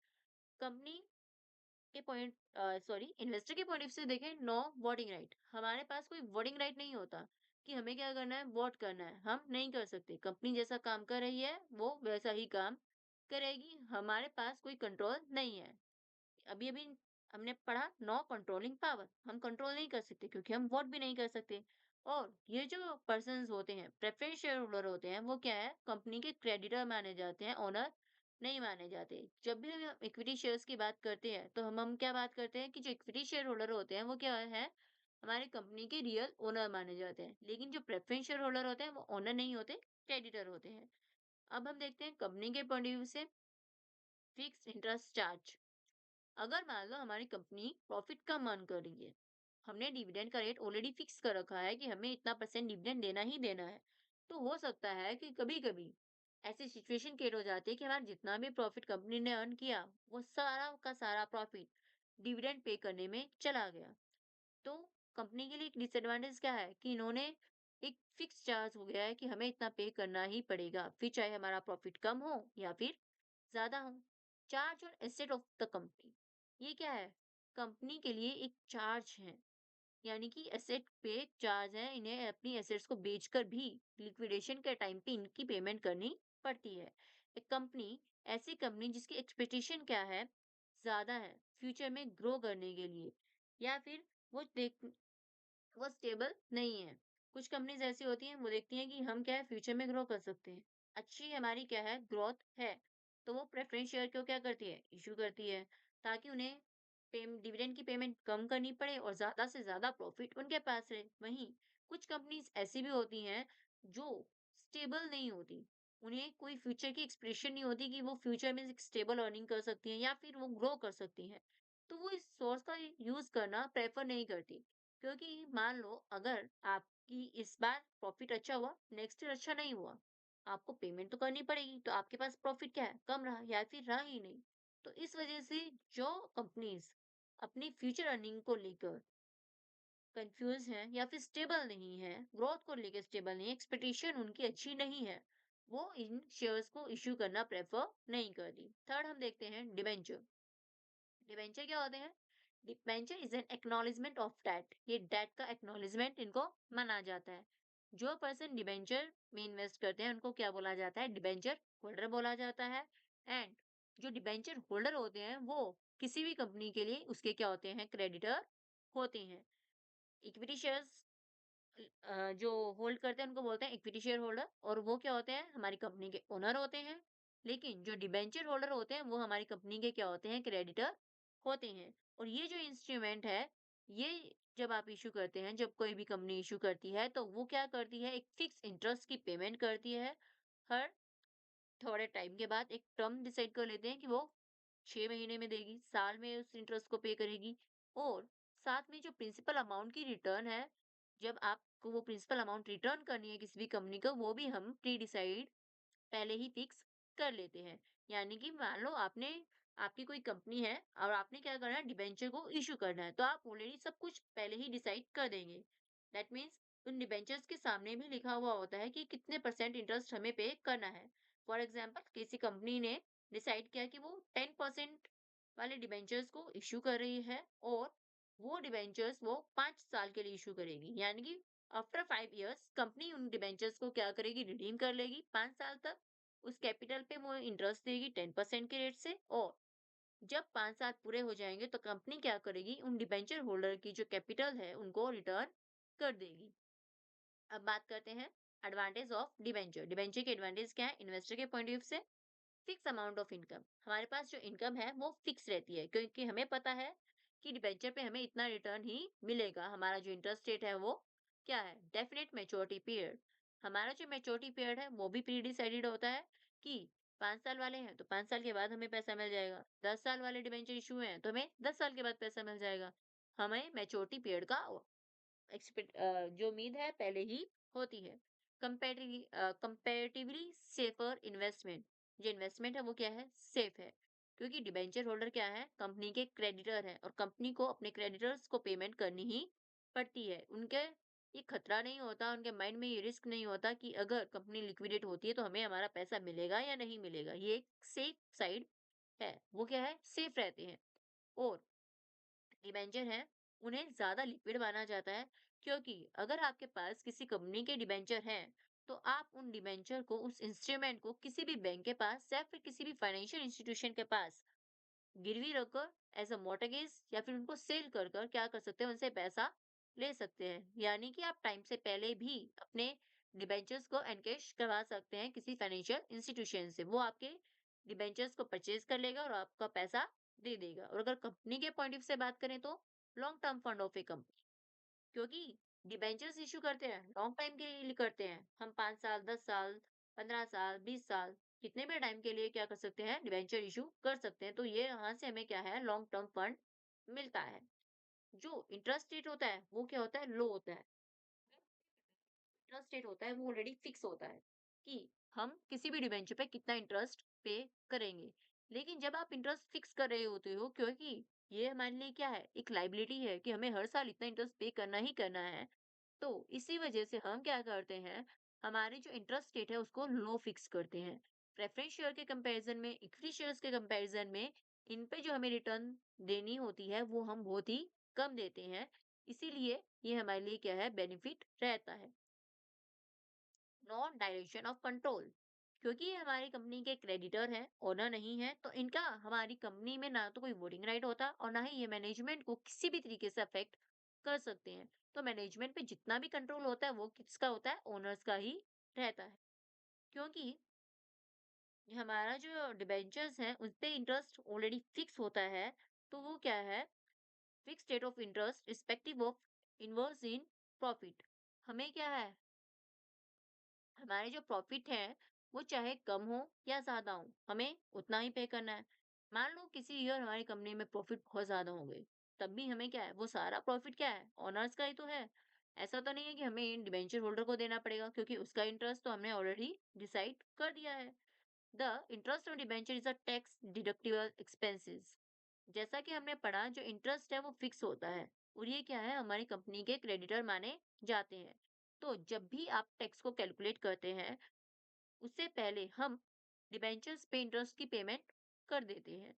कंपनी के पॉइंट सॉरी इन्वेस्टर के पॉइंट ऑफ व्यू से देखें, नो वोटिंग राइट। हमारे पास कोई वोटिंग राइट नहीं होता कि हमें क्या करना है? वोट करना है, हम नहीं कर सकते। कंपनी जैसा काम कर रही है वो वैसा ही काम करेगी, हमारे पास कोई कंट्रोल नहीं है। अभी-अभी हमने पढ़ा नो कंट्रोलिंग पावर, हम कंट्रोल नहीं कर सकते क्योंकि हम वोट भी नहीं कर सकते। और ये जो पर्सन्स होते हैं, प्रेफरेंस शेयर होल्डर होते हैं, वो क्या है? कंपनी के क्रेडिटर माने जाते हैं, ओनर नहीं माने जाते। जब भी हम इक्विटी शेयर्स की बात करते हैं, तो हम क्या बात करते हैं कि जो इक्विटी शेयर होल्डर होते हैं, वो क्या है? हमारी कंपनी के रियल ओनर माने जाते हैं। लेकिन जो प्रेफरेंस शेयर होल्डर होते हैं, वो ओनर नहीं होते, क्रेडिटर होते हैं। अब हम देखते हैं कंपनी के पॉइंट ऑफ व्यू से, फिक्स्ड इंटरेस्ट चार्ज। अगर मान लो हमारी कंपनी प्रॉफिट का मान कर रही है, हमने डिविडेंड का रेट ऑलरेडी फिक्स कर रखा है कि हमें इतना परसेंट डिविडेंड देना ही देना है, तो हो सकता है कि कभी-कभी ऐसी सिचुएशन क्रिएट हो जाती है कि हमारा जितना भी प्रॉफिट कंपनी ने अर्न किया, वो सारा का सारा प्रॉफिट डिविडेंड पे करने में चला गया। तो कंपनी के लिए एक डिसएडवांटेज क्या है कि इन्होंने एक फिक्स चार्ज हो गया है कि हमें इतना पे करना ही पड़ेगा, फिर चाहे हमारा प्रॉफिट कम हो या फिर ज्यादा हो। चार्ज और एसेट ऑफ द कंपनी, ये क्या है? कंपनी के लिए एक चार्ज है, यानी कि एसेट पे चार्ज है, इन्हें अपनी एसेट्स को बेचकर भी लिक्विडेशन के टाइम पे इनकी पेमेंट करनी पड़ती है। एक कंपनी, ऐसी कंपनी जिसकी एक्सपेक्टेशन क्या है? ज्यादा है फ्यूचर में ग्रो करने के लिए, या फिर वो देख वो स्टेबल नहीं है। कुछ कंपनीज ऐसी होती हैं, वो देखती हैं कि हम क्या है? फ्यूचर में ग्रो कर सकते हैं, अच्छी हमारी क्या है? ग्रोथ है, तो वो प्रेफरेंस शेयर को क्या करती है? इश्यू करती है, ताकि उन्हें डिविडेंड की पेमेंट कम करनी पड़े और ज्यादा से ज्यादा प्रॉफिट उनके पास रहे। वहीं कुछ कंपनीज ऐसी भी होती हैं जो स्टेबल नहीं होती, उन्हें कोई फ्यूचर की एक्सप्रेशन नहीं होती कि वो फ्यूचर में एक स्टेबल अर्निंग कर सकती हैं या फिर वो ग्रो कर सकती हैं, तो वो इस सोर्स का यूज करना प्रेफर नहीं करती। क्योंकि मान लो अगर आपकी इस बार प्रॉफिट अच्छा हुआ, नेक्स्ट ईयर अच्छा नहीं हुआ, आपको पेमेंट तो करनी पड़ेगी, तो आपके पास प्रॉफिट क्या है? कम रहा या फिर रहा ही नहीं। तो इस वजह से जो कंपनीज अपनी फ्यूचर अर्निंग को लेकर कंफ्यूज हैं या फिर स्टेबल नहीं है, ग्रोथ को लेकर स्टेबल नहीं है, एक्सपेक्टेशन उनकी अच्छी नहीं है, वो इन शेयर्स को इश्यू करना प्रेफर नहीं करती। थर्ड हम देखते हैं डिबेंचर। डिबेंचर क्या होते हैं? Debenture is an acknowledgement of debt. ये डेट का एक्नॉलेजमेंट इनको माना जाता है। जो पर्सन डिबेंचर में इन्वेस्ट करते हैं उनको क्या बोला जाता है? डिबेंचर होल्डर बोला जाता है। एंड जो डिबेंचर होल्डर होते हैं वो किसी भी कंपनी के लिए उसके क्या होते हैं? क्रेडिटर होते हैं। इक्विटी शेयर्स जो होल्ड करते हैं उनको बोलते हैं इक्विटी शेयर होल्डर, और वो क्या होते हैं? हमारी कंपनी के ओनर होते हैं। लेकिन जो डिबेंचर होल्डर होते हैं वो हमारी कंपनी के क्या होते हैं? क्रेडिटर होते हैं। और ये जो इंस्ट्रूमेंट है, ये जब आप इशू करते हैं, जब कोई भी कंपनी इशू करती है तो वो क्या करती है? एक फिक्स इंटरेस्ट की पेमेंट करती है। हर थोड़े टाइम के बाद एक टर्म डिसाइड कर लेते हैं कि वो 6 महीने में देगी, साल में उस इंटरेस्ट को पे करेगी। और साथ में जो प्रिंसिपल अमाउंट की रिटर्न है, जब आपको वो प्रिंसिपल अमाउंट रिटर्न करनी है किसी भी कंपनी को, वो भी हम प्री डिसाइड पहले ही फिक्स कर लेते हैं। यानी कि मान लो आपने आपकी कोई कंपनी है और आपने क्या करना है? डिबेंचर को इश्यू करना है, तो आप ऑलरेडी सब कुछ पहले ही डिसाइड कर देंगे। दैट मीन्स उन डिबेंचर्स के सामने भी लिखा हुआ होता है कि कितने परसेंट इंटरेस्ट हमें पे करना है। फॉर एग्जाम्पल किसी कंपनी ने डिसाइड किया कि वो 10% वाले डिबेंचर्स को इश्यू कर रही है, और वो डिबेंचर्स वो 5 साल के लिए इश्यू करेगी। यानी कि आफ्टर 5 इयर्स कंपनी उन डिबेंचर्स को क्या करेगी? रिडीम कर लेगी 5 साल तक। उस कैपिटल पे वो इंटरेस्ट देगी 10% के रेट से, और जब 5 साल पूरे हो जाएंगे तो कंपनी क्या करेगी? उन डिबेंचर होल्डर की जो कैपिटल है उनको रिटर्न कर देगी। अब बात करते हैं एडवांटेज ऑफ डिबेंचर। डिबेंचर के एडवांटेज क्या है इन्वेस्टर के पॉइंट ऑफ व्यू से? Fix amount of income. हमारे पास जो इनकम है वो फिक्स रहती है, क्योंकि हमें पता है कि डिबेंचर पे हमें इतना रिटर्न ही मिलेगा। हमारा जो इंटरेस्ट रेट है वो क्या है? Definite maturity period. हमारा जो मैच्योरिटी पीरियड है वो भी प्री डिसाइडेड होता है कि 5 साल वाले हैं तो 5 साल के बाद हमें पैसा मिल जाएगा। 10 साल वाले डिबेंचर इशू हैं तो हमें 10 साल के बाद पैसा मिल जाएगा। हमें मैच्योरिटी पीरियड का जो उम्मीद है पहले ही होती है। Comparatively safer investment. जो इन्वेस्टमेंट है वो क्या है? सेफ है, क्योंकि डिबेंचर होल्डर क्या है? कंपनी के क्रेडिटर है, और कंपनी को अपने क्रेडिटर्स को पेमेंट करनी ही पड़ती है। उनके ये खतरा नहीं होता, उनके माइंड में ये रिस्क नहीं होता कि अगर कंपनी लिक्विडेट होती है तो हमें हमारा पैसा मिलेगा या नहीं मिलेगा। ये एक सेफ साइड है। वो क्या है? सेफ रहते हैं। और डिबेंचर हैं, उन्हें ज़्यादा लिक्विड माना जाता है, क्योंकि अगर आपके पास किसी कंपनी के डिबेंचर हैं, तो आप उन डिबेंचर को, उस इंस्ट्रूमेंट को किसी भी बैंक के पास या फिर किसी भी फाइनेंशियल इंस्टीट्यूशन के पास गिरवी रखकर एज़ अ मॉर्टगेज या फिर उनको सेल कर कर क्या कर सकते हैं? उनसे पैसा ले सकते हैं। यानी कि आप टाइम से पहले भी अपने डिबेंचर्स को एनकैश करवा सकते हैं किसी फाइनेंशियल इंस्टीट्यूशन से। वो आपके डिबेंचर्स को परचेज़ कर लेगा और आपका पैसा दे देगा। और अगर कंपनी के पॉइंट ऑफ व्यू से बात करें तो long term fund of A company, क्योंकि डिबेंचर्स इश्यू करते हैं, लॉन्ग टाइम के लिए करते हैं। हम 5 साल, 10 साल, 15 साल, 20 साल, कितने भी टाइम के लिए क्या कर सकते हैं? डिबेंचर इश्यू कर सकते हैं। तो ये यहाँ से हमें क्या है? लॉन्ग टर्म फंड मिलता है। जो इंटरेस्ट रेट होता है, वो क्या होता है? लो होता है। इंटरेस्ट रेट होता है वो ऑलरेडी फिक्स होता है कि हम किसी भी डिबेंचर पे कितना इंटरेस्ट पे करेंगे। लेकिन जब आप इंटरेस्ट फिक्स कर रहे होते हो, क्योंकि ये हमारे लिए क्या है? एक लायबिलिटी है कि हमें हर साल इतना इंटरेस्ट पे करना ही करना है। तो इसी वजह से हम क्या करते हैं? हमारे जो इंटरेस्ट रेट है उसको लो फिक्स करते हैं। प्रेफरेंस शेयर के कंपैरिजन में, इक्विटी शेयर्स के कंपैरिजन में इन पे जो हमें रिटर्न देनी होती है वो हम बहुत ही कम देते हैं। इसीलिए ये हमारे लिए क्या है? बेनिफिट रहता है। Non direction of control. क्योंकि ये हमारी कंपनी के क्रेडिटर हैं, ओनर नहीं है, तो इनका हमारी कंपनी में ना तो कोई वोटिंग राइट होता और ना ही ये मैनेजमेंट को किसी भी तरीके से अफेक्ट कर सकते हैं। तो मैनेजमेंट पे जितना भी कंट्रोल होता है वो किसका होता है? ओनर्स का ही रहता है। क्योंकि ये हमारा जो डिबेंचर्स हैं उस पे इंटरेस्ट ऑलरेडी फिक्स होता है, तो वो क्या है? Fix rate of interest respective of inverse in profit. हमें क्या है? हमारे जो प्रॉफिट है वो चाहे कम हो या ज्यादा हो, हमें उतना ही पे करना है। मान लो किसी ईयर हमारी कंपनी में प्रॉफिट बहुत ज्यादा हो गई, तब भी हमें क्या है? वो सारा प्रॉफिट क्या है? ऑनर्स का ही तो है। ऐसा तो नहीं है कि हमें डिबेंचर होल्डर को देना पड़ेगा, क्योंकि उसका इंटरेस्ट तो हमने ऑलरेडी डिसाइड कर दिया है। The interest on debenture is a tax deductible expenses. जैसा कि हमने पढ़ा, जो इंटरेस्ट है वो फिक्स होता है, और ये क्या है? हमारी कंपनी के क्रेडिटर माने जाते हैं। तो जब भी आप टैक्स को कैलकुलेट करते हैं उससे पहले हम डिबेंचर्स पे इंटरेस्ट की पेमेंट कर देते हैं।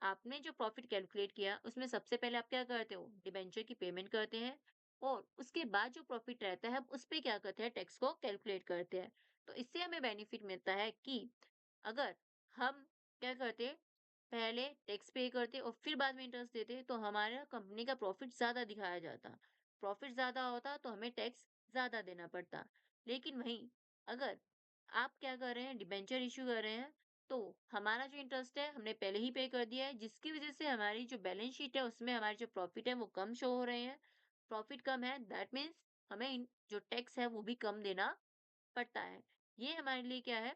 आपने जो प्रॉफिट कैलकुलेट किया, उसमें सबसे पहले आप क्या करते हो? डिबेंचर की पेमेंट करते हैं और उसके बाद जो प्रॉफिट रहता है, हम उस पे क्या करते हैं? टैक्स को कैलकुलेट करते हैं। तो इससे हमें बेनिफिट मिलता है कि अगर हम क्या करते, पहले टैक्स पे करते और फिर बाद में इंटरेस्ट देते, तो हमारा कंपनी का प्रॉफिट ज़्यादा दिखाया जाता। प्रॉफिट ज़्यादा होता, तो हमें टैक्स ज़्यादा देना पड़ता। लेकिन वहीं अगर आप क्या कर रहे हैं? डिबेंचर इश्यू कर रहे हैं, तो हमारा जो इंटरेस्ट है हमने पहले ही पे कर दिया है, जिसकी वजह से हमारी जो बैलेंस शीट है उसमें हमारे जो प्रॉफिट है वो कम शो हो रहे हैं। प्रॉफिट कम है, दैट मीन्स हमें जो टैक्स है वो भी कम देना पड़ता है। ये हमारे लिए क्या है?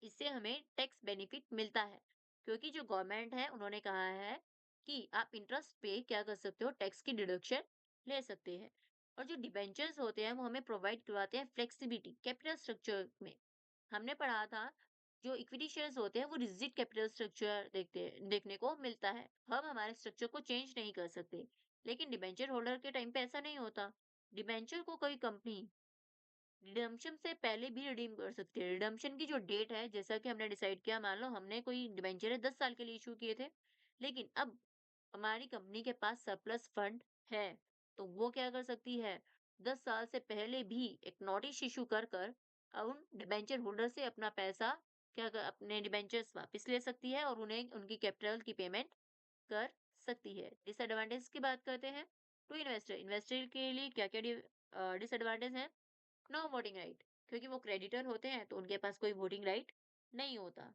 इससे हमें टैक्स बेनिफिट मिलता है, क्योंकि जो गवर्नमेंट है उन्होंने कहा है कि आप इंटरेस्ट पे क्या कर सकते हो? टैक्स की डिडक्शन ले सकते हैं। और जो डिबेंचर्स होते हैं वो हमें प्रोवाइड करवाते हैं फ्लेक्सिबिलिटी कैपिटल स्ट्रक्चर में। हमने पढ़ा था, जो इक्विटी शेयर्स होते हैं वो रिजिड कैपिटल स्ट्रक्चर देखने को मिलता है। हम हमारे स्ट्रक्चर को चेंज नहीं कर सकते, लेकिन डिबेंचर होल्डर के टाइम पे ऐसा नहीं होता। डिबेंचर को कोई कंपनी रिडम्पशन से पहले भी रिडीम कर सकती है। रिडम्पशन की जो डेट है, जैसा कि हमने डिसाइड किया, मान लो हमने कोई डिबेंचर 10 साल के लिए इश्यू किए थे, लेकिन अब हमारी कंपनी के पास सरप्लस फंड है, तो वो क्या कर सकती है? 10 साल से पहले भी एक नोटिस इश्यू कर कर उन डिबेंचर होल्डर से अपना पैसा क्या कर अपने डिबेंचर्स वापस ले सकती है और उन्हें उनकी कैपिटल की पेमेंट कर सकती है। डिसएडवांटेज की बात करते हैं, टू इन्वेस्टर इन्वेस्टर के लिए क्या-क्या डिसएडवांटेज है? नो वोटिंग राइट, क्योंकि वो क्रेडिटर होते हैं तो उनके पास कोई वोटिंग राइट नहीं होता।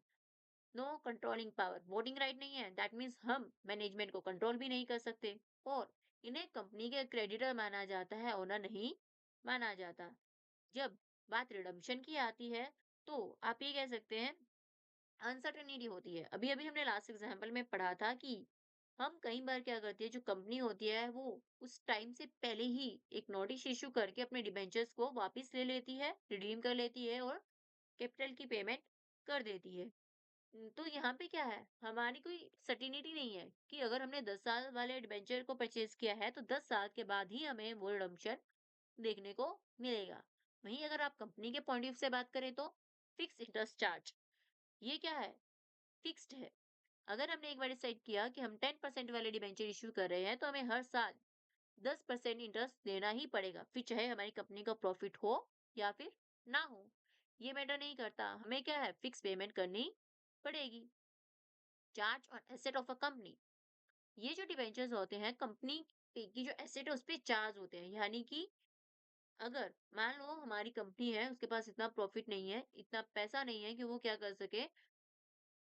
No controlling power, voting right नहीं है, दैट मीन्स हम मैनेजमेंट को कंट्रोल भी नहीं कर सकते और इन्हें कंपनी के क्रेडिटर माना जाता है, ओनर नहीं माना जाता। जब बात रिडम्पशन की आती है, तो आप ये कह सकते हैं अनसर्टेनिटी होती है। अभी-अभी हमने लास्ट एग्जांपल में पढ़ा था कि हम कई बार क्या करती है, जो कंपनी होती है वो उस टाइम से पहले ही एक नोटिस इश्यू करके अपने डिबेंचर्स को वापस ले लेती है, रिडीम कर लेती है और कैपिटल की पेमेंट कर देती है। तो यहाँ पे क्या है, हमारी कोई सर्टेनिटी नहीं है कि अगर हमने 10 साल वाले डिबेंचर को परचेज़ किया है, तो 10 साल के बाद ही हमें वो रिडम्पशन देखने को मिलेगा। वहीं अगर आप कंपनी के पॉइंट ऑफ व्यू से बात करें तो फिक्स इंटरेस्ट चार्ज, ये क्या है? फिक्स्ड है। अगर हमने एक बार डिसाइड किया कि हम 10% वाले डिबेंचर इश्यू कर रहे हैं, तो हमें हर साल 10% इंटरेस्ट देना ही पड़ेगा, फिर चाहे हमारी कंपनी का प्रॉफिट हो या फिर ना हो। ये मैटर नहीं करता, हमें क्या है, फिक्स पेमेंट करनी पड़ेगी। Charge on asset of a company, ये जो डिबेंचर्स होते हैं, कंपनी की जो एसेट है उस पे चार्ज होते हैं। यानी कि अगर मान लो हमारी कंपनी है, उसके पास इतना प्रॉफिट नहीं है, इतना पैसा नहीं है कि वो क्या कर सके,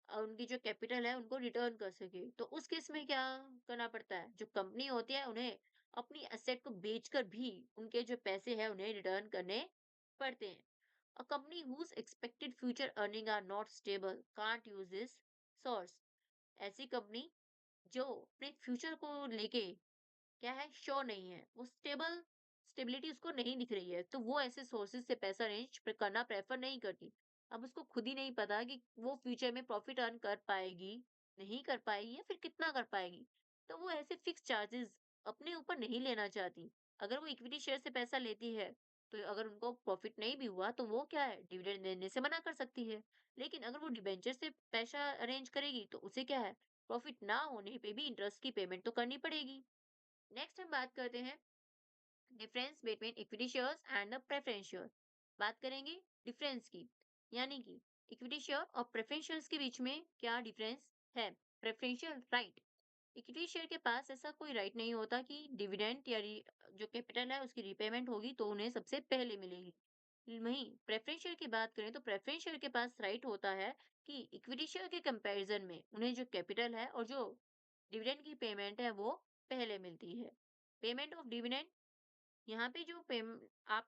उनकी जो कैपिटल है उनको रिटर्न कर सके, तो उस केस में क्या करना पड़ता है? जो कंपनी होती है उन्हें अपनी एसेट को बेचकर भी उनके जो पैसे हैं उन्हें रिटर्न करने पड़ते हैं। A company whose expected future earning are not stable can't use this source, ऐसी कंपनी जो अपने फ्यूचर को लेके क्या है, श्योर नहीं है, वो स्टेबिलिटी उसको नहीं दिख रही है, तो वो ऐसे सोर्सेज से पैसा अरेंज करना प्रेफर नहीं करती। अब उसको खुद ही नहीं पता कि वो फ्यूचर में प्रॉफिट अर्न कर पाएगी, नहीं कर पाएगी या फिर कितना कर पाएगी, तो वो ऐसे फिक्स चार्जेस अपने ऊपर नहीं लेना चाहती। अगर वो इक्विटी शेयर से पैसा लेती है, तो अगर उनको प्रॉफिट नहीं भी हुआ तो वो क्या है, डिविडेंड देने से मना कर सकती है। लेकिन अगर वो डिबेंचर से पैसा अरेंज करेगी तो उसे क्या है, प्रॉफिट ना होने पे भी इंटरेस्ट की पेमेंट तो करनी पड़ेगी। नेक्स्ट हम बात करते हैं difference between equity shares and the preference share. बात करेंगे डिफरेंस की, यानी कि इक्विटी शेयर और प्रेफरेंस शेयर्स के बीच में क्या डिफरेंस है। प्रेफरेंशियल राइट, इक्विटी शेयर के पास ऐसा कोई राइट नहीं होता कि डिविडेंड या जो कैपिटल है उसकी रीपेमेंट होगी तो उन्हें सबसे पहले मिलेगी। वहीं प्रेफरेंस शेयर की बात करें तो प्रेफरेंस शेयर के पास राइट होता है कि इक्विटी शेयर के कंपैरिजन में उन्हें जो कैपिटल है और जो डिविडेंड की पेमेंट है वो पहले मिलती है। पेमेंट ऑफ डिविडेंड, यहाँ पे जो पेम आप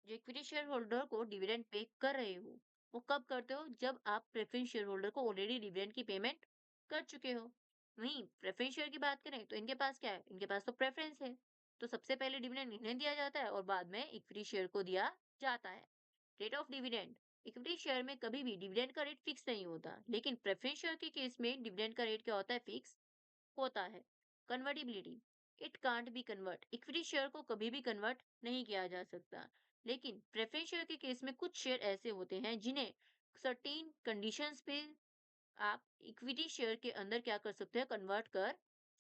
जो इक्विटी शेयर होल्डर को डिविडेंड पे कर रहे हो, वो कब करते हो? जब आप प्रेफरेंस शेयर होल्डर को ऑलरेडी डिविडेंड की पेमेंट कर चुके हो। वहीं प्रेफरेंस शेयर की बात करें तो इनके पास क्या है? इनके पास तो प्रेफरेंस है। तो सबसे पहले डिविडेंड इन्हें दिया जाता है और बाद में इक्विटी शेयर को दिया जाता है। Rate of dividend, equity share में कभी भी डिविडेंड का रेट फिक्स नहीं होता, लेकिन प्रेफरेंस शेयर के केस में डिविडेंड का रेट क्या होता है? फिक्स होता है। Convertibility, it can't be convert, equity share को कभी भी कन्वर्ट नहीं किया जा सकता। लेकिन प्रेफरेंस शेयर के केस में कुछ शेयर ऐसे होते हैं जिन्हें सर्टेन कंडीशंस पे आप इक्विटी शेयर के अंदर क्या कर सकते हैं, कन्वर्ट कर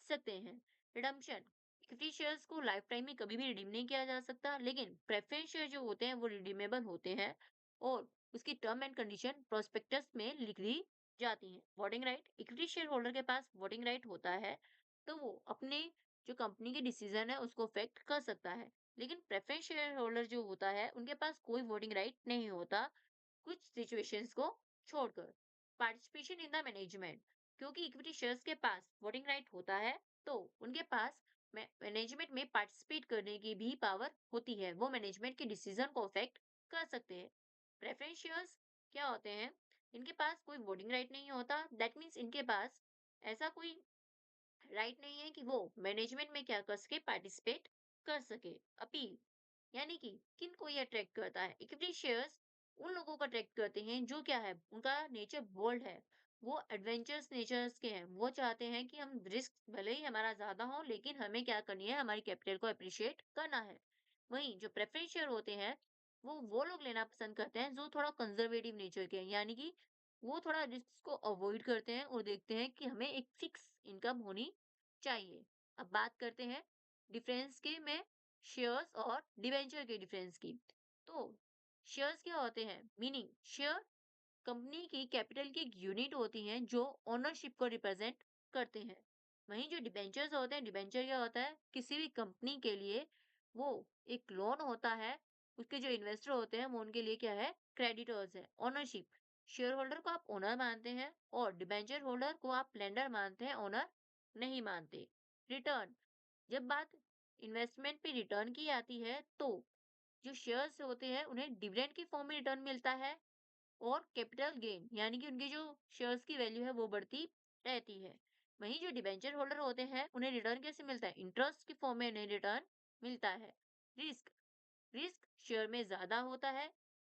सकते हैं। रिडम्पशन, इक्विटी शेयर्स को लाइफ टाइम में कभी भी रिडीम नहीं किया जा सकता, लेकिन प्रेफरेंस शेयर जो होते हैं वो रिडीमेबल होते हैं और उसकी टर्म एंड कंडीशन प्रोस्पेक्टस में लिख दी जाती हैं। Voting right, equity share holder के पास वोटिंग राइट होता है, तो वो अपने जो कंपनी के डिसीजन है उसको अफेक्ट कर सकता है। लेकिन प्रेफरेंस शेयर होल्डर जो होता है उनके पास कोई वोटिंग राइट नहीं होता, कुछ सिचुएशंस को छोड़कर। पार्टिसिपेशन इन द मैनेजमेंट, क्योंकि इक्विटी शेयर्स के पास वोटिंग राइट होता है, तो उनके पास मैनेजमेंट में पार्टिसिपेट करने की भी पावर होती है, वो मैनेजमेंट के डिसीजन को अफेक्ट कर सकते हैं। प्रेफरेंस शेयर्स क्या होते हैं, इनके पास कोई वोटिंग राइट नहीं होता, दैट मीन्स इनके पास ऐसा कोई राइट नहीं है कि वो मैनेजमेंट में क्या कर सके, पार्टिसिपेट कर सके। अपील, यानी कि किन को ये अट्रैक्ट करता है, इक्विटी शेयर्स उन लोगों को अट्रैक्ट करते हैं जो क्या है, उनका नेचर बोल्ड है, वो एडवेंचरस नेचर्स के हैं, वो चाहते हैं कि हम रिस्क भले ही हमारा ज्यादा हो लेकिन हमें क्या करनी है, हमारी कैपिटल को अप्रिशिएट करना है। वहीं जो प्रेफरेंस शेयर होते हैं वो लोग लेना पसंद करते हैं जो थोड़ा कंजर्वेटिव नेचर के हैं, यानी कि वो थोड़ा रिस्क को अवॉइड करते हैं और देखते हैं कि हमें एक फिक्स इनकम होनी चाहिए। अब बात करते हैं डिफरेंस के में, शेयर्स और डिबेंचर के डिफरेंस की। तो शेयर्स क्या होते हैं, मीनिंग शेयर कंपनी की कैपिटल की एक यूनिट होती हैं जो ओनरशिप को रिप्रेजेंट करते हैं। वहीं जो डिबेंचर्स होते हैं, डिबेंचर क्या होता है, किसी भी कंपनी के लिए वो एक लोन होता है, उसके जो इन्वेस्टर होते हैं वो उनके लिए क्या है, क्रेडिटर्स है। ओनरशिप, शेयर होल्डर को आप ओनर मानते हैं और डिबेंचर होल्डर को आप लेंडर मानते हैं, ओनर नहीं मानते। रिटर्न, जब बात इन्वेस्टमेंट पे रिटर्न की आती है तो जो शेयर्स होते हैं उन्हें डिविडेंड की फॉर्म में रिटर्न मिलता है और कैपिटल गेन, यानी कि उनकी जो शेयर्स की वैल्यू है वो बढ़ती रहती है। वहीं जो डिबेंचर होल्डर होते हैं उन्हें रिटर्न कैसे मिलता है, इंटरेस्ट की फॉर्म में उन्हें रिटर्न मिलता है। रिस्क, रिस्क शेयर में ज्यादा होता है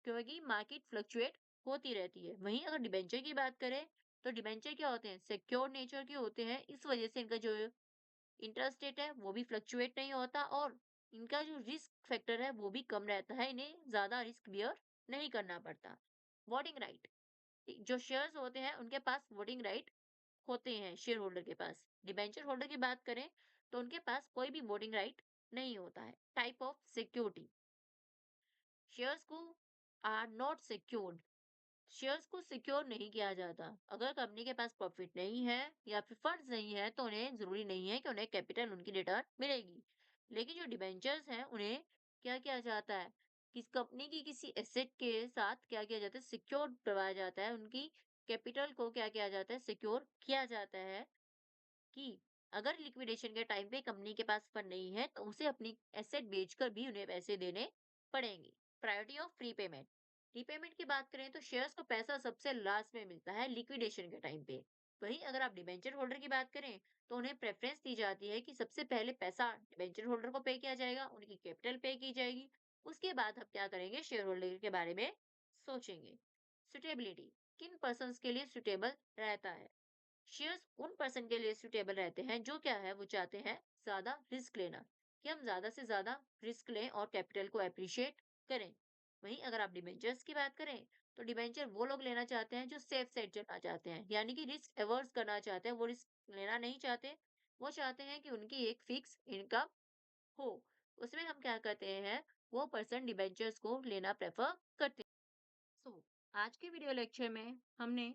क्योंकि मार्केट फ्लक्चुएट होती रहती है। वहीं अगर डिबेंचर की बात करें तो डिबेंचर क्या होते हैं, सिक्योर नेचर के होते हैं, इस वजह से इनका जो इंटरेस्ट रेट है वो भी फ्लक्चुएट नहीं होता और इनका जो रिस्क फैक्टर है वो भी कम रहता है, इन्हें ज्यादा रिस्क बियर नहीं करना पड़ता। वोटिंग राइट, जो शेयर्स होते हैं उनके पास वोटिंग राइट होते हैं, शेयर होल्डर के पास। डिबेंचर होल्डर की बात करें तो उनके पास कोई भी वोटिंग राइट नहीं होता है। टाइप ऑफ सिक्योरिटी, शेयर्स को आर नॉट सिक्योर्ड, शेयर्स को सिक्योर नहीं किया जाता। अगर कंपनी के पास प्रॉफिट नहीं है या फिर फंड्स नहीं है तो उन्हें जरूरी नहीं है कि उन्हें कैपिटल उनकी रिटर्न मिलेगी। लेकिन जो डिबेंचर्स हैं उन्हें क्या किया जाता है, किस कंपनी की किसी एसेट के साथ क्या किया जाता है, सिक्योर करवाया जाता है, उनकी कैपिटल को क्या किया जाता है, सिक्योर किया जाता है कि अगर लिक्विडेशन के टाइम पे कंपनी के पास फंड नहीं है तो उसे अपनी एसेट बेचकर भी उन्हें पैसे देने पड़ेंगे। प्रायोरिटी ऑफ प्रीपेमेंट, रीपेमेंट की बात करें तो शेयर्स को पैसा सबसे लास्ट में मिलता है लिक्विडेशन के टाइम पे। वहीं अगर आप डिबेंचर होल्डर की बात करें तो उन्हें प्रेफरेंस दी जाती है कि सबसे पहले पैसा डिबेंचर होल्डर को पे किया जाएगा, उनकी कैपिटल पे की जाएगी, उसके बाद हम क्या करेंगे, शेयर होल्डर के बारे में सोचेंगे। सुटेबिलिटी, किन पर्सन के लिए सुटेबल रहता है, शेयर्स उन पर्सन के लिए सुटेबल रहते हैं जो क्या है, वो चाहते हैं ज्यादा रिस्क लेना, कि हम ज्यादा से ज्यादा रिस्क लें और कैपिटल को अप्रिशिएट करें। वहीं अगर आप डिबेंचर्स की बात करें तो डिबेंचर वो लोग लेना चाहते हैं जो सेफ साइड चलना चाहते हैं, यानी कि रिस्क एवर्स करना चाहते हैं, वो रिस्क लेना नहीं चाहते, वो चाहते हैं कि उनकी एक फिक्स इनकम हो। उसमें हम क्या करते हैं, वो पर्सन डिबेंचर्स को लेना प्रेफर करते हैं। सो आज के वीडियो लेक्चर में हमने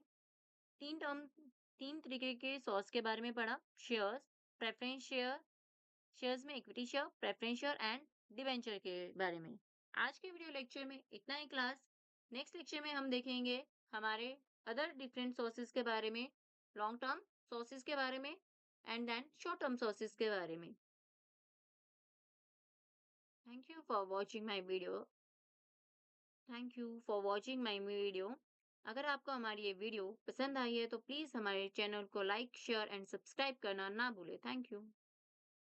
3 टर्म 3 तरीके के सॉस के बारे में पढ़ा। शेयर्स, प्रेफरेंस शेयर, शेयर्स में equity share, preference share and debenture के बारे में। आज के वीडियो लेक्चर में इतना ही क्लास। नेक्स्ट लेक्चर में हम देखेंगे हमारे अदर डिफरेंट सोर्सेज के बारे में, लॉन्ग टर्म सोर्सेज के बारे में and then short term sources के बारे में। Thank you for watching my video. Thank you for watching my video. अगर आपको हमारी ये वीडियो पसंद आई है तो प्लीज हमारे चैनल को लाइक शेयर एंड सब्सक्राइब करना ना भूलें। Thank you.